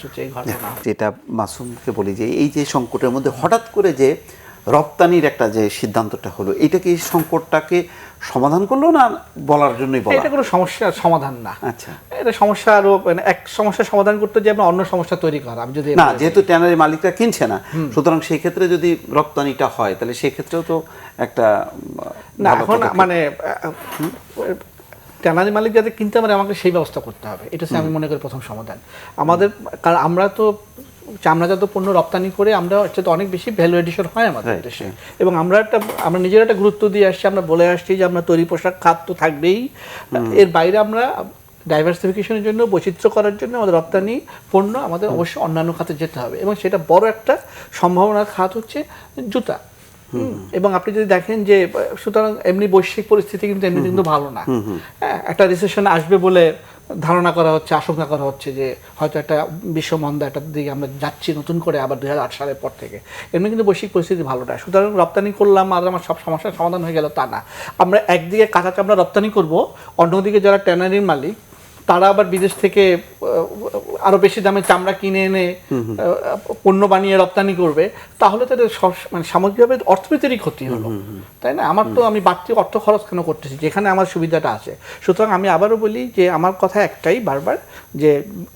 Speaker 5: হচ্ছে এই ঘটনা।
Speaker 1: যেটা মাসুমকে বলি যে এই যে সংকটের মধ্যে হঠাৎ করে যে রপ্তানির একটা যে সিদ্ধান্তটা হলো, এটা কি সংকটটাকে সমাধান করলো না বলার জন্যই বলা?
Speaker 5: এটা কোনো সমস্যার সমাধান না।
Speaker 1: আচ্ছা,
Speaker 5: এটা সমস্যা আরো মানে এক সমস্যার সমাধান করতে যে আমরা অন্য সমস্যা তৈরি করা, আমি যদি
Speaker 1: না, যেহেতু ট্যানারি মালিকরা কিনছে না, সুতরাং সেই ক্ষেত্রে যদি রপ্তানিটা হয় তাহলে সেই ক্ষেত্রেও তো একটা
Speaker 5: না,
Speaker 1: ভালো
Speaker 5: এখন
Speaker 1: পদক্ষেপ।
Speaker 5: মানে ট্যানারি মালিক যাতে কিনতে পারে আমাকে সেই ব্যবস্থা করতে হবে, এটা হচ্ছে আমি মনে করি প্রথম সমাধান আমাদের। কারণ আমরা তো চামড়াজাত পণ্য রপ্তানি করে আমরা হচ্ছে তো অনেক বেশি ভ্যালু এডিশন হয় আমাদের
Speaker 1: Right,
Speaker 5: দেশে, এবং আমরা নিজেরা একটা গুরুত্ব দিয়ে আসছি, আমরা বলে আসছি যে আমরা তৈরি পোশাক খাত তো থাকবেই, এর বাইরে আমরা ডাইভার্সিফিকেশনের জন্য, বৈচিত্র্য করার জন্য আমাদের রপ্তানি পণ্য আমাদের অবশ্যই অন্যান্য খাতে যেতে হবে, এবং সেটা বড় একটা সম্ভাবনার খাত হচ্ছে জুতা। এবং আপনি যদি দেখেন যে সুতরাং এমনি বৈশ্বিক পরিস্থিতি কিন্তু এমনি কিন্তু ভালো না, হ্যাঁ, একটা রিসেশন আসবে বলে ধারণা করা হচ্ছে, আশঙ্কা করা হচ্ছে যে হয়তো একটা বিশ্বমন্দা একটা দিকে আমরা যাচ্ছি নতুন করে আবার 2008 সালের পর থেকে। এমনি কিন্তু বৈশ্বিক পরিস্থিতি ভালো না, সুতরাং রপ্তানি করলাম আর আমার সব সমস্যার সমাধান হয়ে গেল তা না। আমরা একদিকে কাঁচা চামড়া রপ্তানি করব, অন্যদিকে যারা ট্যানারির মালিক তারা আবার বিদেশ থেকে আরো বেশি দামে চামড়া কিনে এনে পণ্য বানিয়ে রপ্তানি করবে, তাহলে তাদের মানে সামগ্রিকভাবে অর্থনীতিরই ক্ষতি হলো, তাই না? আমি বাড়তি অর্থ খরচ কেন করতেছি যেখানে আমার সুবিধাটা আছে? সুতরাং আমি আবারও বলি যে আমার কথা একটাই বারবার, যে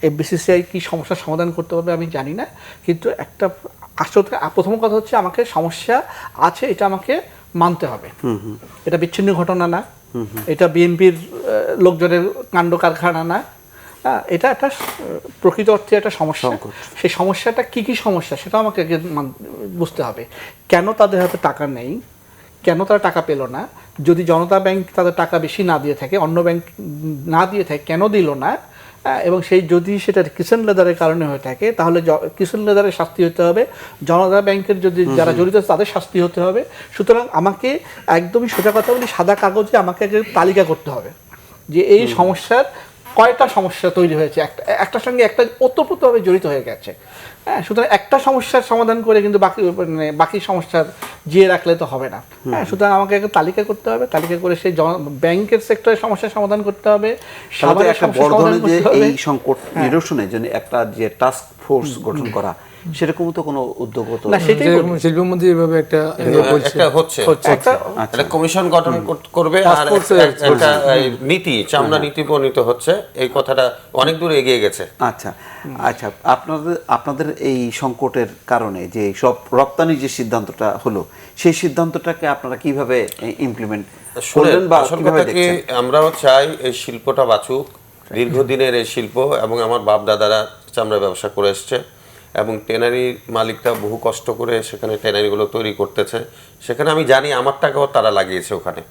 Speaker 5: এফবিসিসিআই কি সমস্যার সমাধান করতে পারবে আমি জানি না, কিন্তু একটা আসলে প্রথম কথা হচ্ছে আমাকে সমস্যা আছে এটা আমাকে মানতে হবে। এটা বিচ্ছিন্ন ঘটনা না, এটা বিএনপির লোকজনের কাণ্ড কারখানা না, এটা একটা প্রকৃত অর্থে একটা সমস্যা। সেই সমস্যাটা কি কি সমস্যা সেটা আমাকে আগে বুঝতে হবে। কেন তাদের হাতে টাকা নেই, কেন তারা টাকা পেল না? যদি জনতা ব্যাংক তাদের টাকা বেশি না দিয়ে থাকে, অন্য ব্যাংক না দিয়ে থাকে, কেন দিল না? এবং সেই যদি সেটা কিষেন লেদারের কারণে হয়ে থাকে তাহলে কিষেন লেদারের শাস্তি হতে হবে, জনতা ব্যাংকের যদি যারা জড়িত আছে তাদের শাস্তি হতে হবে। সুতরাং আমাকে একদমই সোজা কথা বলি, সাদা কাগজে আমাকে একটা তালিকা করতে হবে যে এই সমস্যার কয়টা সমস্যা তৈরি হয়েছে, একটার সঙ্গে একটা ওতপ্রোতভাবে জড়িত হয়ে গেছে। হ্যাঁ, সুতরাং একটা সমস্যার সমাধান করে কিন্তু বাকি সমস্যার জিয়ে রাখলে তো হবে না। হ্যাঁ, সুতরাং আমাকে একটা তালিকা করতে হবে, তালিকা করে সেই ব্যাংকের সেক্টরের সমস্যার সমাধান করতে হবে,
Speaker 1: সাধারণত একটা বড় ধরনের যে এই সংকট নিরসনের জন্য একটা যে টাস্ক ফোর্স গঠন করা, সেরকম তো কোনো উদ্যোগ হতো
Speaker 5: না। সেটাই
Speaker 6: শিল্পমন্ত্রী এভাবে একটা
Speaker 7: একটা কমিশন গঠন করবে, আর একটা নীতি, চামড়া নীতি প্রণীত হচ্ছে, এই কথাটা অনেক দূর এগিয়ে গেছে।
Speaker 1: আচ্ছা আচ্ছা, আপনাদের এই সংকটের কারণে যে সব রপ্তানির যে সিদ্ধান্তটা হলো, সেই সিদ্ধান্তটাকে আপনারা কিভাবে ইমপ্লিমেন্ট করলেন বা
Speaker 7: আসল
Speaker 1: কিভাবে
Speaker 7: কথা কি,
Speaker 1: দেখছেন?
Speaker 7: আমরাও চাই এই শিল্পটা বাঁচুক, দীর্ঘদিনের এই শিল্প, এবং আমার বাপ দাদারা চামড়া ব্যবসা করে এসছে, এবং ট্যানারি মালিকরা বহু কষ্ট করে সেখানে ট্যানারিগুলো তৈরি করতেছে। সেখানে আমি জানি আমার টাকাও তারা লাগিয়েছে, ওখানে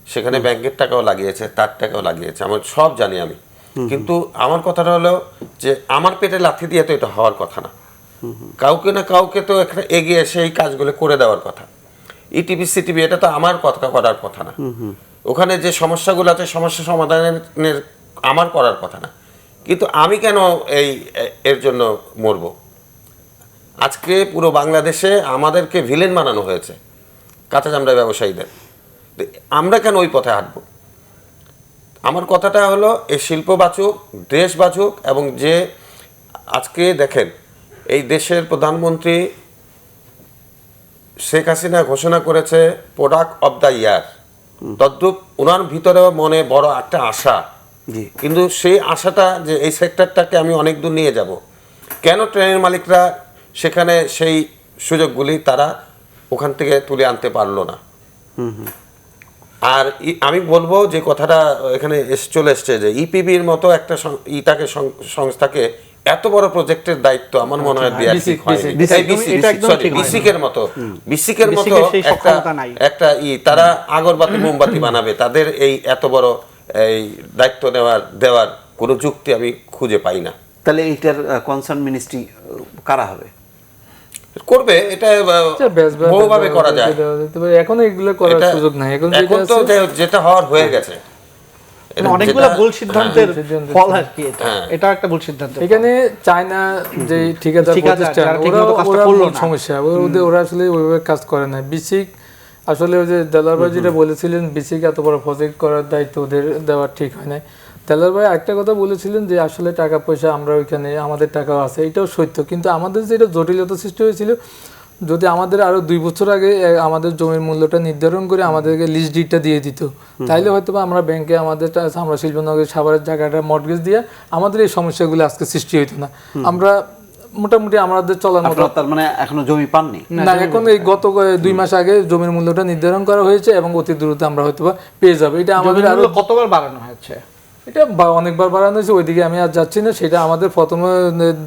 Speaker 7: সেখানে ব্যাংকের টাকাও লাগিয়েছে, তার টাকাও লাগিয়েছে, আমার সব জানি আমি। কিন্তু আমার কথাটা হলো যে আমার পেটে লাথি দিয়ে তো এটা হওয়ার কথা না, কাউকে না কাউকে তো একটা এগিয়ে এসে এই কাজগুলো করে দেওয়ার কথা। ইটিপি সিটিপি এটা তো আমার কথা করার কথা না, ওখানে যে সমস্যাগুলো আছে সমস্যা সমাধানের আমার করার কথা না। কিন্তু আমি কেন এর জন্য মরব? আজকে পুরো বাংলাদেশে আমাদেরকে ভিলেন বানানো হয়েছে কাঁচা চামড়া ব্যবসায়ীদের, আমরা কেন ওই পথে হাঁটবো? আমার কথাটা হলো এই শিল্প বাঁচুক, দেশ বাঁচুক, এবং যে আজকে দেখেন এই দেশের প্রধানমন্ত্রী শেখ হাসিনা ঘোষণা করেছে প্রোডাক্ট অফ দ্য ইয়ার, তদ্রূপ ওনার ভিতরেও মনে বড় একটা আশা, কিন্তু সেই আশাটা যে এই সেক্টরটাকে আমি অনেক দূর নিয়ে যাব, কেন ট্রেনের মালিকরা সেখানে সেই সুযোগগুলি তারা ওখান থেকে তুলে আনতে পারলো না? আর আমি বলবো যে কথাটা এখানে চলে এসছে যে ইপিবির মতো একটা সংস্থাকে এত বড় প্রজেক্টের দায়িত্ব আমার মনে হয় বিসিকের মতো একটা তারা আগরবাতি মোমবাতি বানাবে, তাদের এই এত বড় এই দায়িত্ব দেওয়ার কোনো যুক্তি আমি খুঁজে পাই না।
Speaker 1: তাহলে এইটার কনসার্ন মিনিস্ট্রি কারা হবে?
Speaker 7: করবে এটা বহুভাবে করা যায়,
Speaker 6: এখন এগুলো করার সুযোগ নাই, এখন
Speaker 7: তো যেটা হওয়ার হয়ে গেছে। এটা
Speaker 5: অনেকগুলো
Speaker 7: যেটা-
Speaker 5: ভুল সিদ্ধান্তের
Speaker 6: সিদ্ধান্ত
Speaker 5: ফল আর কি এটা একটা ভুল সিদ্ধান্ত
Speaker 6: এখানে চায়না যে ঠিকাদার
Speaker 5: ঠিকাদার
Speaker 6: প্রতিষ্ঠান
Speaker 5: যারা
Speaker 6: ওরা
Speaker 5: ঠিকমতো কাজটা
Speaker 6: ওরা
Speaker 5: করলো
Speaker 6: মূল
Speaker 5: না।
Speaker 6: সমস্যা ওরা আসলে ওইভাবে কাজ করে না। বিসিক আসলে ওই যে দেলার ভাই যেটা বলেছিলেন বিসিক এত বড় প্রজেক্ট করার দায়িত্ব ওদের দেওয়া ঠিক হয় না। দেলার ভাই একটা কথা বলেছিলেন যে আসলে টাকা পয়সা আমরা ওইখানে আমাদের টাকাও আছে, এটাও সত্য, কিন্তু আমাদের যেটা জটিলতা সৃষ্টি হয়েছিল, যদি আমাদের আরো 2 বছর আগে আমাদের জমির মূল্যটা নির্ধারণ করে আমাদেরকে লিস্ট ডিডটা দিয়ে দিত, তাইলে হয়তো বা আমরা ব্যাংকে আমাদের আমরা শিল্পনগরের সাভারের জায়গাটা মর্টগেজ দিয়ে আমাদের এই সমস্যাগুলো আজকে সৃষ্টি হইতো না। আমরা মোটামুটি আমাদের চলার মতো
Speaker 1: আপনারা তার মানে এখনো জমি পাননি?
Speaker 6: না, এখন এই গত 2 মাস আগে জমির মূল্যটা নির্ধারণ করা হয়েছে এবং অতি দ্রুত আমরা হয়তো বা পেয়ে যাবো। এটা আমাদের আরো
Speaker 5: কতবার বাড়ানো হয়েছে?
Speaker 6: এটা অনেকবার বাড়ানো হয়েছে, ওইদিকে আমি আর যাচ্ছি না। সেটা আমাদের প্রথমে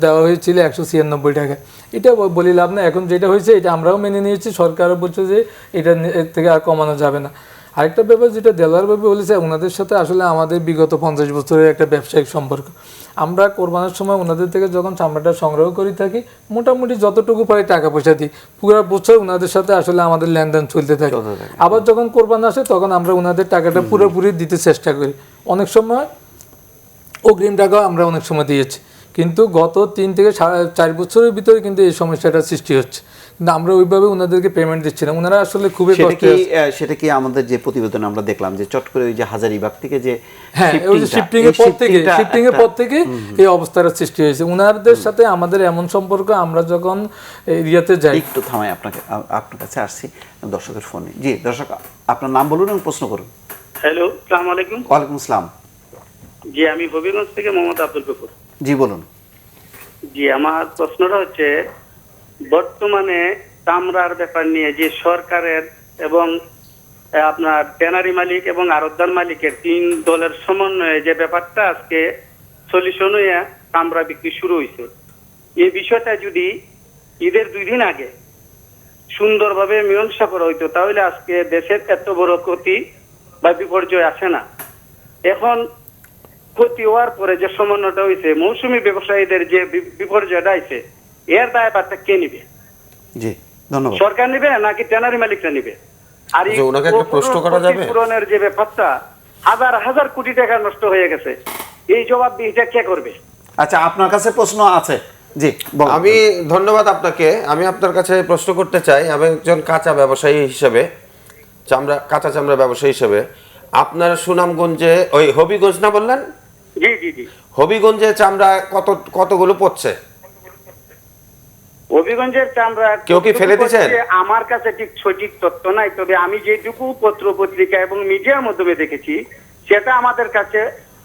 Speaker 6: দেওয়া হয়েছিল 196 টাকা, এটা বলি লাভ না। এখন যেটা হয়েছে এটা আমরাও মেনে নিয়েছি, সরকারও বলছে যে এটা এর থেকে আর কমানো যাবে না। আরেকটা ব্যাপার যেটা দেলার ভাবে বলেছে, ওনাদের সাথে আসলে আমাদের বিগত 50 বছরের একটা ব্যবসায়িক সম্পর্ক। আমরা কোরবানের সময় ওনাদের থেকে যখন চামড়াটা সংগ্রহ করে থাকি, মোটামুটি যতটুকু পারি টাকা পয়সা দিই, পুরো বছর ওনাদের সাথে আসলে আমাদের লেনদেন চলতে থাকে। আবার যখন কোরবান আসে তখন আমরা ওনাদের টাকাটা পুরোপুরি দিতে চেষ্টা করি। অনেক সময় অগ্রিম টাকাও আমরা অনেক সময় দিয়েছি, কিন্তু গত 3 থেকে 4 বছরের ভিতরে কিন্তু এই সমস্যাটা সৃষ্টি হচ্ছে, কিন্তু আমরা ওইভাবে ওনাদেরকে পেমেন্ট দিচ্ছি না। ওনারা আসলে খুবই কষ্টে আছে।
Speaker 1: সেটা কি আমাদের যে প্রতিবেদনে আমরা দেখলাম যে চট করে ওই যে হাজারীবাগ থেকে যে
Speaker 6: হ্যাঁ, ওই যে শিফটিং এর পর থেকে এই অবস্থার সৃষ্টি হয়েছে। ওনাদের সাথে আমাদের এমন সম্পর্ক, আমরা যখন এরিয়াতে যাই।
Speaker 1: একটু থামাই, আপনার কাছে আসছি দর্শকের ফোনে। জি দর্শক, আপনার নাম বলুন এবং প্রশ্ন করুন।
Speaker 8: হ্যালো, আসসালামু আলাইকুম।
Speaker 1: ওয়ালাইকুম আসসালাম।
Speaker 8: জি, আমি হবিগঞ্জ থেকে মোহাম্মদ আব্দুল গফুর।
Speaker 1: জি বলুন।
Speaker 8: জি, আমার প্রশ্নটা হচ্ছে, বর্তমানে চামড়ার ব্যাপার নিয়ে যে সরকারের এবং আপনার ট্যানারি মালিক এবং আড়তদার মালিকের 3 দলের সমন্বয়ে যে ব্যাপারটা আজকে সলিউশন হয়ে চামড়া বিক্রি শুরু হয়েছে, এই বিষয়টা যদি ঈদের 2 দিন আগে সুন্দরভাবে মীমাংসা করা হইতো, তাহলে আজকে দেশের এত বড় ক্ষতি বা বিপর্যয় আসে না। এখন ক্ষতি হওয়ার পরে যে সমন্বয়টা হয়েছে, মৌসুমী ব্যবসায়ীদের যে বিপর্যয়টা আছে, এর দায়ভারটা কে নিবে?
Speaker 1: জি ধন্যবাদ।
Speaker 8: সরকার নিবে নাকি ট্যানারি মালিকরা নিবে? আর এই
Speaker 7: আচ্ছা, ওনাকে একটা প্রশ্ন করা যাবে?
Speaker 8: ক্ষতিপূরণের যে ব্যাপারটা, হাজার হাজার কোটি টাকা নষ্ট হয়ে গেছে, এই জবাবদিহিটা কে করবে?
Speaker 1: আচ্ছা, আপনার কাছে প্রশ্ন আছে? জি বলুন।
Speaker 7: আমি ধন্যবাদ আপনাকে। আমি আপনার কাছে প্রশ্ন করতে চাই, আমি একজন কাঁচা ব্যবসায়ী হিসেবে, কাঁচা চামড়া ব্যবসায়ী হিসেবে, আপনার সুনামগঞ্জে ওই হবিগঞ্জ না বললেন?
Speaker 8: জি জি জি।
Speaker 7: হবিগঞ্জে চামড়া কতগুলো পড়ছে?
Speaker 8: হবিগঞ্জের চামড়া
Speaker 7: কেউ কি ফেলে দিয়েছেন?
Speaker 8: আমার কাছে ঠিক সঠিক তথ্য নাই, তবে আমি যেটুকু পত্র পত্রিকা এবং মিডিয়ার মাধ্যমে দেখেছি, সেটা আমাদের কাছে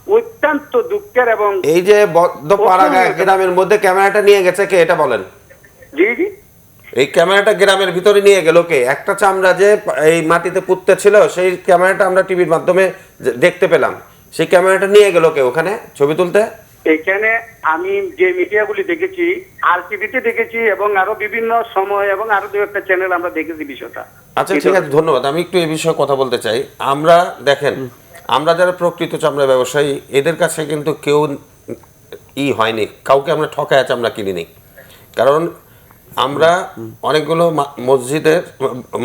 Speaker 8: অত্যন্ত দুঃখের। এবং
Speaker 7: এই যে বদ্ধপাড়া গ্রামের মধ্যে ক্যামেরাটা নিয়ে গেছে কে, এটা বলেন?
Speaker 8: জি জি।
Speaker 7: এই ক্যামেরাটা গ্রামের ভিতরে নিয়ে গেল কে? একটা চামড়া যে এই মাটিতে পুঁততে ছিল, সেই ক্যামেরাটা আমরা টিভির মাধ্যমে দেখতে পেলাম। সেই ক্যামেরাটা নিয়ে গেল কে ওখানে ছবি তুলতে?
Speaker 8: এখানে আমি যে মিডিয়াগুলি দেখেছি, আর টিভিতে দেখেছি এবং আরো বিভিন্ন সময় এবং আরো 2-1টা চ্যানেল আমরা দেখেছি বিষয়টা।
Speaker 7: আচ্ছা ঠিক আছে, ধন্যবাদ। আমি একটু এই বিষয়ে কথা বলতে চাই। আমরা দেখেন, আমরা যারা প্রকৃত চামড়া ব্যবসায়ী, এদের কাছে কিন্তু কেউ হয়নি, কাউকে আমরা ঠকায় চামড়া কিনিনি। কারণ আমরা অনেকগুলো মসজিদের,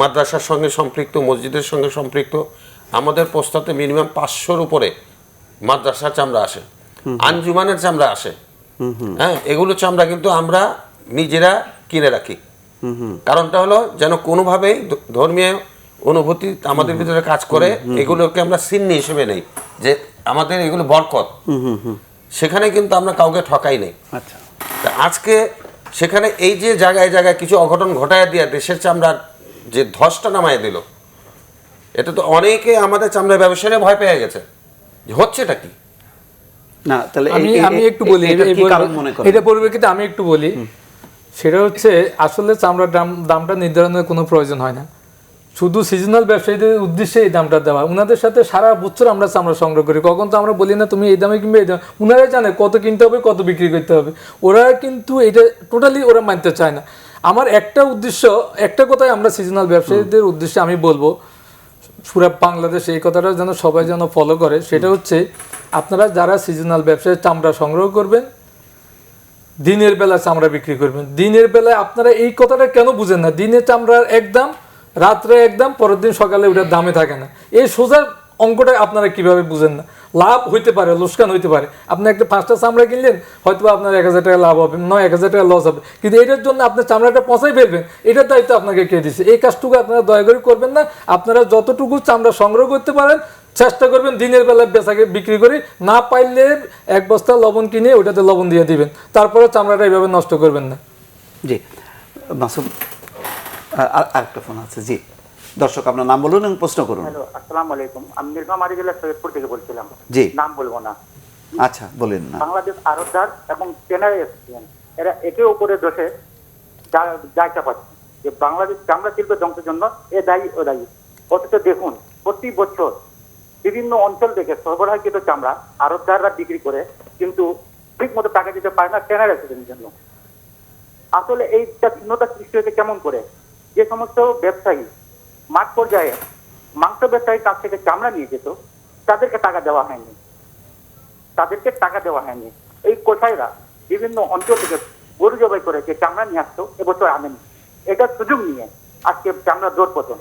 Speaker 7: মাদ্রাসার সঙ্গে সম্পৃক্ত, মসজিদের সঙ্গে সম্পৃক্ত। আমাদের প্রস্তাবে মিনিমাম 500-র উপরে মাদ্রাসার চামড়া আসে, আঞ্জুমানের চামড়া আসে। হ্যাঁ, এগুলো চামড়া কিন্তু আমরা নিজেরা কিনে রাখি। কারণটা হলো যেন কোনোভাবেই ধর্মীয় অনুভূতি আমাদের ভিতরে কাজ করে, এগুলোকে আমরা সিন্নি হিসেবে নেই যে আমাদের এগুলো বরকত। সেখানে কিন্তু আমরা কাউকে ঠকাই নেই।
Speaker 1: আচ্ছা,
Speaker 7: আজকে সেখানে এই যে জায়গায় জায়গায় কিছু অঘটন ঘটায় দিয়ে দেশের চামড়ার যে ধসটা নামায় দিল, এটা তো অনেকে আমাদের চামড়া ব্যবসায়ীরা ভয় পেয়ে গেছে যে হচ্ছেটা কি।
Speaker 1: না তাহলে
Speaker 6: আমি একটু বলি, এটা পরিপ্রেক্ষিতে আমি একটু বলি। সেটা হচ্ছে আসলে চামড়ার দামটা নির্ধারণের কোনো প্রয়োজন হয় না, শুধু সিজনাল ব্যবসায়ীদের উদ্দেশ্যে এই দামটা দেওয়া। ওনাদের সাথে সারা বছর আমরা চামড়া সংগ্রহ করি, কখন তো আমরা বলি না তুমি এই দামে কিনবে, এই দামে। ওনারাই জানে কত কিনতে হবে, কত বিক্রি করতে হবে। ওরা কিন্তু এটা টোটালি ওরা মানতে চায় না। আমার একটা উদ্দেশ্য, একটা কথাই আমরা সিজনাল ব্যবসায়ীদের উদ্দেশ্যে আমি বলবো, পুরো বাংলাদেশ এই কথাটা যেন সবাই যেন ফলো করে। সেটা হচ্ছে, আপনারা যারা সিজনাল ব্যবসায় চামড়া সংগ্রহ করবেন, দিনের বেলা চামড়া বিক্রি করবেন। দিনের বেলায় আপনারা এই কথাটা কেন বুঝেন না? দিনে চামড়ার এক দাম, রাত্রে এক দাম, পরের দিন সকালে ওটার দামে থাকে না। এই সোজা অঙ্কটা আপনারা কিভাবে বুঝেন না? লাভ হইতে পারে, লোকসান হইতে পারে। আপনি একটা 5টা চামড়া কিনলেন, হয়তো আপনার 1000 টাকা লাভ হবে, 1000 টাকা লস হবে, কিন্তু এটার জন্য আপনি চামড়াটা পচাই ফেলবেন, এটার দায়িত্ব আপনাকে কে দিচ্ছে? এই কাজটুকু আপনারা দয়া করে করবেন না। আপনারা যতটুকু চামড়া সংগ্রহ করতে পারেন চেষ্টা করবেন দিনের বেলায় বেচাকে বিক্রি করে, না পাইলে 1 বস্তা লবণ কিনে ওটাতে লবণ দিয়ে দিবেন, তারপরে চামড়াটা এইভাবে নষ্ট করবেন না।
Speaker 1: জি মাসুম, আরেকটা ফোন আছে। জি দর্শক, আপনার নাম বলুন এবং প্রশ্ন করুন।
Speaker 9: হ্যালো, আসসালামু আলাইকুম। আমি নীলফামারী জেলার সৈয়দপুর থেকে বলছিলাম।
Speaker 1: জি।
Speaker 9: নাম বলবো না।
Speaker 1: আচ্ছা বলেন না।
Speaker 9: বাংলাদেশ আড়তদার এবং টেনারি অ্যাসোসিয়েশন এরা একে অপরের দোষে দায়টা পাচ্ছে যে বাংলাদেশ চামড়া শিল্প ধ্বংসের জন্য এ দায়ী ও দায়ী। অথচ দেখুন, প্রতি বছর বিভিন্ন অঞ্চল থেকে সরবরাহকৃত চামড়া আড়তদাররা বিক্রি করে, কিন্তু ঠিক মতো টাকা দিতে পারে না টেনারি অ্যাসোসিয়েশনের জন্য। আসলে এইটা ভিন্নতা সৃষ্টি হয়েছে কেমন করে? যে সমস্ত ব্যবসায়ী মাঠ পর্যায়ে মাংস ব্যবসায়ীর কাছ থেকে চামড়া নিয়ে যেত, তাদেরকে টাকা দেওয়া হয়নি, এই কোথায়রা বিভিন্ন অঞ্চল থেকে গরু জবাই করে যে চামড়া নিয়ে আসতো, এবছর আনেনি। এটার সুযোগ নিয়ে আজকে চামড়া দর পতন।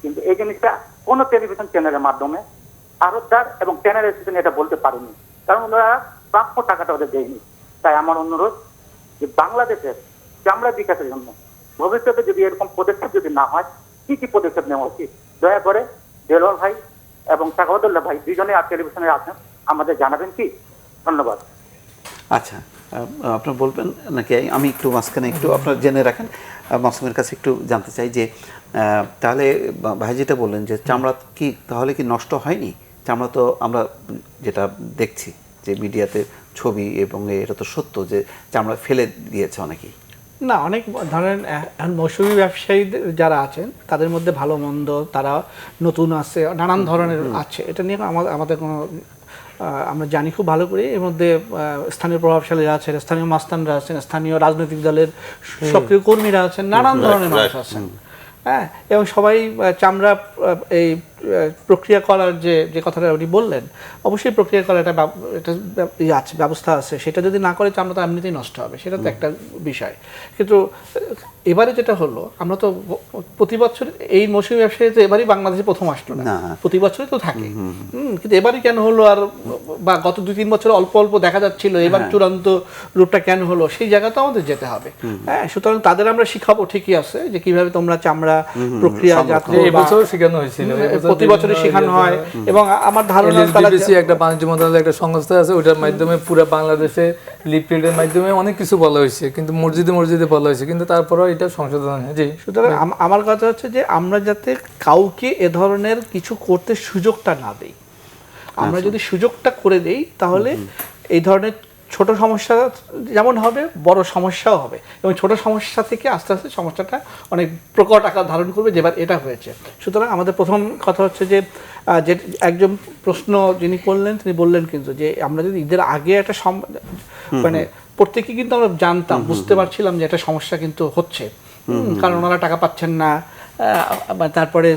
Speaker 9: কিন্তু এই জিনিসটা কোনো টেলিভিশন চ্যানেলের মাধ্যমে আড়তদার এবং টেনারি অ্যাসোসিয়েশন এটা বলতে পারেনি, কারণ ওরা প্রাপ্য টাকাটা ওদের দেয়নি। তাই আমার অনুরোধ যে বাংলাদেশের চামড়া বিকাশের জন্য ভবিষ্যতে যদি এরকম পদক্ষেপ যদি না হয়, কি কি পদক্ষেপ নেওয়া উচিত, দয়া করে দেলোয়ার ভাই এবং সাখাওয়াতুল্লাহ ভাই দুজনে আর টেলিভিশনে আছেন, আমাদের জানাবেন কি? ধন্যবাদ।
Speaker 1: আচ্ছা, আপনার বলবেন নাকি আমি একটু মাঝখানে একটু আপনার জেনে রাখেন? মাসুমের কাছে একটু জানতে চাই যে তাহলে ভাই যেটা বললেন যে চামড়া কি তাহলে কি নষ্ট হয়নি? চামড়া তো আমরা যেটা দেখছি যে মিডিয়াতে ছবি, এবং এটা তো সত্য যে চামড়া ফেলে দিয়েছে অনেকেই।
Speaker 5: না, অনেক ধরেন এখন মৌসুমী ব্যবসায়ী যারা আছেন তাদের মধ্যে ভালো মন্দ, তারা নতুন আছে, নানান ধরনের আছে। এটা নিয়ে আমাদের কোনো আমরা জানি খুব ভালো করে। এর মধ্যে স্থানীয় প্রভাবশালীরা আছেন, স্থানীয় মাস্তানরা আছেন, স্থানীয় রাজনৈতিক দলের সক্রিয় কর্মীরা আছেন, নানান ধরনের মানুষ আছেন। হ্যাঁ, এবং সবাই চামড়া এই প্রক্রিয়া করার যে কথাটা উনি বললেন, অবশ্যই প্রক্রিয়া করার একটা আছে, ব্যবস্থা আছে। সেটা যদি না করে চামড়া তো এমনিতেই নষ্ট হবে, সেটা তো একটা বিষয়। কিন্তু এবারে যেটা হলো, আমরা তো প্রতি বছর এই মৌসুমী ব্যবসায়ী তো এবারই বাংলাদেশে প্রথম আসলো না, প্রতি বছরই তো থাকে। কিন্তু এবারই কেন হলো, আর বা গত 2-3 বছর অল্প অল্প দেখা যাচ্ছিল, এবার চূড়ান্ত রূপটা কেন হলো, সেই জায়গাতে আমাদের যেতে হবে। হ্যাঁ, সুতরাং তাদের আমরা শিখাবো, ঠিকই আছে, যে কিভাবে তোমরা চামড়া প্রক্রিয়া
Speaker 6: এবছর শেখানো হয়েছিল,
Speaker 5: প্রতি বছরই শেখানো হয়। এবং আমার ধারণা তারা
Speaker 6: একটা বাণিজ্য মন্ত্রণালয়ের একটা সংস্থা আছে, ওটার মাধ্যমে পুরো বাংলাদেশে লিফলেটের মাধ্যমে অনেক কিছু বলা হয়েছে, কিন্তু মসজিদে বলা হয়েছে, কিন্তু তারপরেও এটা সংশোধন হয়। জি,
Speaker 5: সুতরাং আমার কথা হচ্ছে যে আমরা যাতে কাউকে এ ধরনের কিছু করতে সুযোগটা না দেই। আমরা যদি সুযোগটা করে দেই, তাহলে এই ধরনের ছোট সমস্যা যেমন হবে, বড় সমস্যাও হবে, এবং ছোট সমস্যা থেকে আস্তে আস্তে সমস্যাটা অনেক প্রকট আকার ধারণ করবে, যেবার এটা হয়েছে। সুতরাং আমাদের প্রথম কথা হচ্ছে যে একজন প্রশ্ন যিনি করলেন, তিনি বললেন কিন্তু যে আমরা যদি ঈদের আগে একটা মানে প্রত্যেকে কিন্তু আমরা জানতাম, বুঝতে পারছিলাম যে একটা সমস্যা কিন্তু হচ্ছে, কারণ ওনারা টাকা পাচ্ছেন না। তারপরে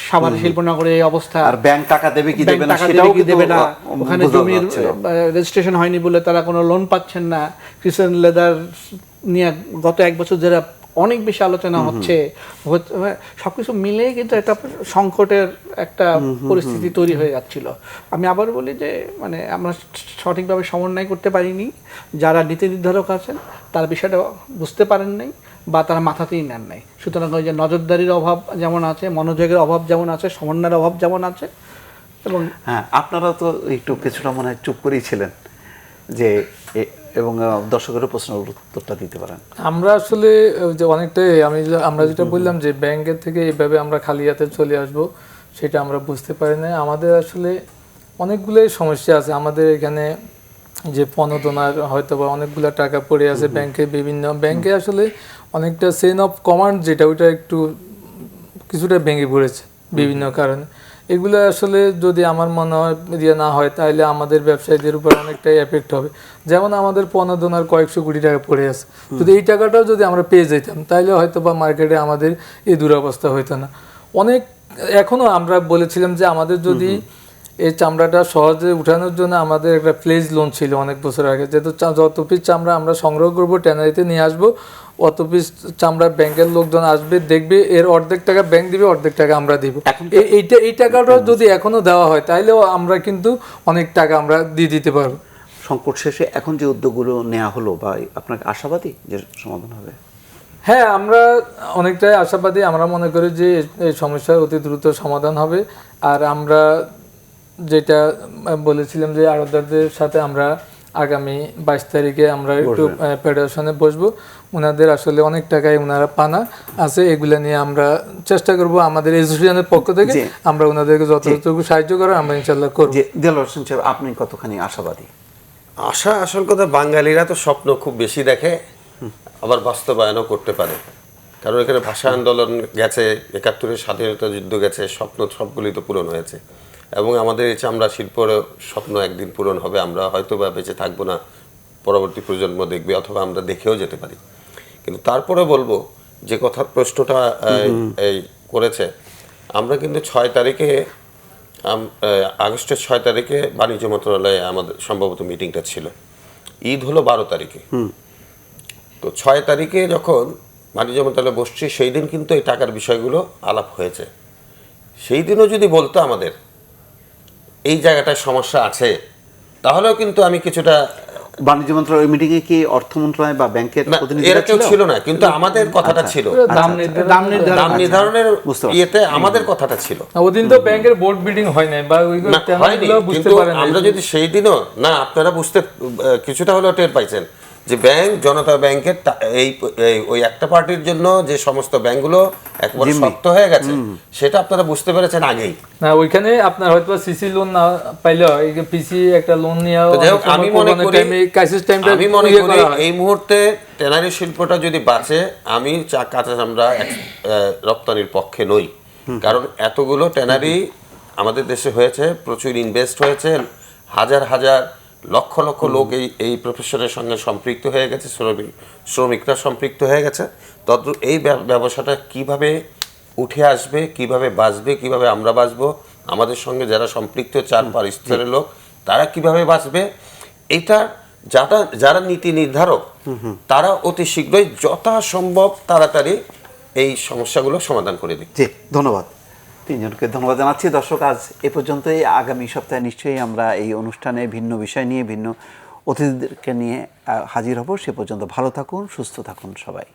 Speaker 5: সাভার শিল্পনগরে এই অবস্থা,
Speaker 1: আর ব্যাংক টাকা দেবে কি দেবে না সেটাও কি
Speaker 5: দেবে না, ওখানে জমির রেজিস্ট্রেশন হয়নি বলে তারা কোনো লোন পাচ্ছেন না। ক্রিসেন্ট লেদার নিয়ে গত 1 বছর ধরে অনেক বেশি আলোচনা হচ্ছে। সবকিছু মিলে কিন্তু একটা সংকটের একটা পরিস্থিতি তৈরি হয়ে যাচ্ছিল। আমি আবার বলি যে মানে আমরা সঠিকভাবে সমন্বয় করতে পারিনি। যারা নীতি নির্ধারক আছেন তারা বিষয়টা বুঝতে পারেন নাই, বা তারা মাথাতেই নেন নাই। সুতরাং ওই যে নজরদারির অভাব যেমন আছে, মনোযোগের অভাব যেমন আছে, সমন্বয়ের অভাব যেমন আছে। এবং
Speaker 1: হ্যাঁ, আপনারা তো একটু কিছুটা মনে হয় চুপ করেই ছিলেন, যে এবং দর্শকের প্রশ্নের উত্তরটা দিতে পারেন।
Speaker 6: আমরা আসলে যে অনেকটাই আমরা যেটা বললাম যে ব্যাংকের থেকে এইভাবে আমরা খালি হাতে চলে আসব, সেটা আমরা বুঝতে পারি না। আমাদের আসলে অনেকগুলোই সমস্যা আছে। আমাদের এখানে যে পণোদনার হয়তো বা অনেকগুলো টাকা পড়ে আছে ব্যাংকে, বিভিন্ন ব্যাংকে আসলে অনেকটা চেইন অফ কমান্ড যেটা, ওইটা একটু কিছুটা ভেঙে পড়েছে বিভিন্ন কারণে। এগুলো আসলে যদি আমার মনে হয় না হয়, তাহলে আমাদের ব্যবসায়ীদের উপর অনেকটাই এফেক্ট হবে। যেমন আমাদের পণোদনার কয়েকশো কোটি টাকা পড়ে আছে, যদি এই টাকাটাও যদি আমরা পেয়ে যেতাম, তাহলে হয়তো বা মার্কেটে আমাদের এই দুরবস্থা হইতো না। অনেক এখনও আমরা বলেছিলাম যে আমাদের যদি এই চামড়াটা সহজে উঠানোর জন্য আমাদের একটা প্লেজ লোন ছিল অনেক বছর আগে, যেহেতু যত পিস চামড়া আমরা সংগ্রহ করবো ট্যানারিতে নিয়ে আসবো, অত পিস চামড়া ব্যাংকের লোকজন আসবে দেখবে, এর অর্ধেক টাকা ব্যাংক দিবে, অর্ধেক টাকা আমরা দিব। এই টাকাটা যদি এখনো দেওয়া হয় তাহলেও আমরা কিন্তু অনেক টাকা আমরা দিয়ে দিতে পারবো।
Speaker 1: সংকট শেষে এখন যে উদ্যোগগুলো নেওয়া হলো, বা আপনার আশাবাদী যে সমাধান হবে?
Speaker 6: হ্যাঁ, আমরা অনেকটাই আশাবাদী। আমরা মনে করি যে এই সমস্যার অতি দ্রুত সমাধান হবে। আর আমরা যেটা বলেছিলাম যে আড়তদারদের সাথে আমরা আগামী 22 তারিখে আমরা একটু ফেডারেশনে বসবো। ওনাদের আসলে অনেক টাকাই ওনারা পানা আছে, এগুলা নিয়ে আমরা চেষ্টা করব আমাদের অ্যাসোসিয়েশনের পক্ষ থেকে আমরা ওনাদেরকে যতটুকু সাহায্য করার আমরা ইনশাল্লাহ করব।
Speaker 1: দেলোয়ার হোসেন সাহেব, আপনি কতখানি আশাবাদী?
Speaker 7: আশা আসল কথা, বাঙালিরা তো স্বপ্ন খুব বেশি দেখে, আবার বাস্তবায়নও করতে পারে। কারণ এখানে ভাষা আন্দোলন গেছে, 71-এর স্বাধীনতা যুদ্ধ গেছে, স্বপ্ন সবগুলি তো পূরণ হয়েছে। এবং আমাদের এই চামড়া শিল্পর স্বপ্ন একদিন পূরণ হবে। আমরা হয়তো বা বেঁচে থাকবো না, পরবর্তী প্রজন্ম দেখবে, অথবা আমরা দেখেও যেতে পারি। কিন্তু তারপরে বলবো যে কথা প্রশ্নটা এই করেছে, আমরা কিন্তু 6 তারিখে আগস্টের 6 তারিখে বাণিজ্য মন্ত্রণালয়ে আমাদের সম্ভবত মিটিংটা ছিল। ঈদ হলো 12 তারিখে। তো 6 তারিখে যখন বাণিজ্য মন্ত্রণালয়ে বসছি, সেই দিন কিন্তু এই টাকার বিষয়গুলো আলাপ হয়েছে। সেই দিনও যদি বলতো আমাদের এই জায়গাটায় সমস্যা আছে, তাহলেও কিন্তু আমি কিছুটা
Speaker 1: বাণিজ্য মন্ত্রণালয় মিটিংয়ে কি অর্থ মন্ত্রণালয় বা ব্যাংকের
Speaker 7: এরা কেউ ছিল না, কিন্তু আমাদের কথাটা ছিল, দাম নির্ধারণের ইয়েতে আমাদের কথাটা ছিল।
Speaker 6: ওদিন তো ব্যাংকের বোর্ড মিটিং হয় নাই বা ওইগুলো বুঝতে পারেন।
Speaker 7: আমরা যদি সেই দিনও না, আপনারা বুঝতে কিছুটা হলেও টের পাইছেন যে ব্যাংক, জনতা ব্যাংকের ওই একটা পার্টির জন্য যে সমস্ত ব্যাংকগুলো একবারে শক্ত হয়ে গেছে, সেটা আপনারা বুঝতে পেরেছেন আগেই।
Speaker 6: না, ওইখানে আপনার হয়তো সিসি লোন না পাইলেও পিসি একটা লোন নিয়ে
Speaker 7: আমি মনে করি এই মুহূর্তে ট্যানারি শিল্পটা যদি বাঁচে, আমি কাঁচা চামড়া রপ্তানির পক্ষে নই। কারণ এতগুলো ট্যানারি আমাদের দেশে হয়েছে, প্রচুর ইনভেস্ট হয়েছে, হাজার হাজার লক্ষ লক্ষ লোক এই প্রফেশনের সঙ্গে সম্পৃক্ত হয়ে গেছে, শ্রমিকরা সম্পৃক্ত হয়ে গেছে। তদ্রুপ এই ব্যবসাটা কিভাবে উঠে আসবে, কিভাবে বাঁচবে, কিভাবে আমরা বাঁচবো, আমাদের সঙ্গে যারা সম্পৃক্ত 4-5 স্তরের লোক তারা কিভাবে বাঁচবে, এটা যারা নীতি নির্ধারক তারা অতি শীঘ্রই যথাসম্ভব তাড়াতাড়ি এই সমস্যাগুলো সমাধান করে দিক।
Speaker 1: জি, ধন্যবাদ। তিনজনকে ধন্যবাদ জানাচ্ছি। দর্শক, আজ এ পর্যন্তই। আগামী সপ্তাহে নিশ্চয়ই আমরা এই অনুষ্ঠানে ভিন্ন বিষয় নিয়ে, ভিন্ন অতিথিদেরকে নিয়ে হাজির হব। সে পর্যন্ত ভালো থাকুন, সুস্থ থাকুন সবাই।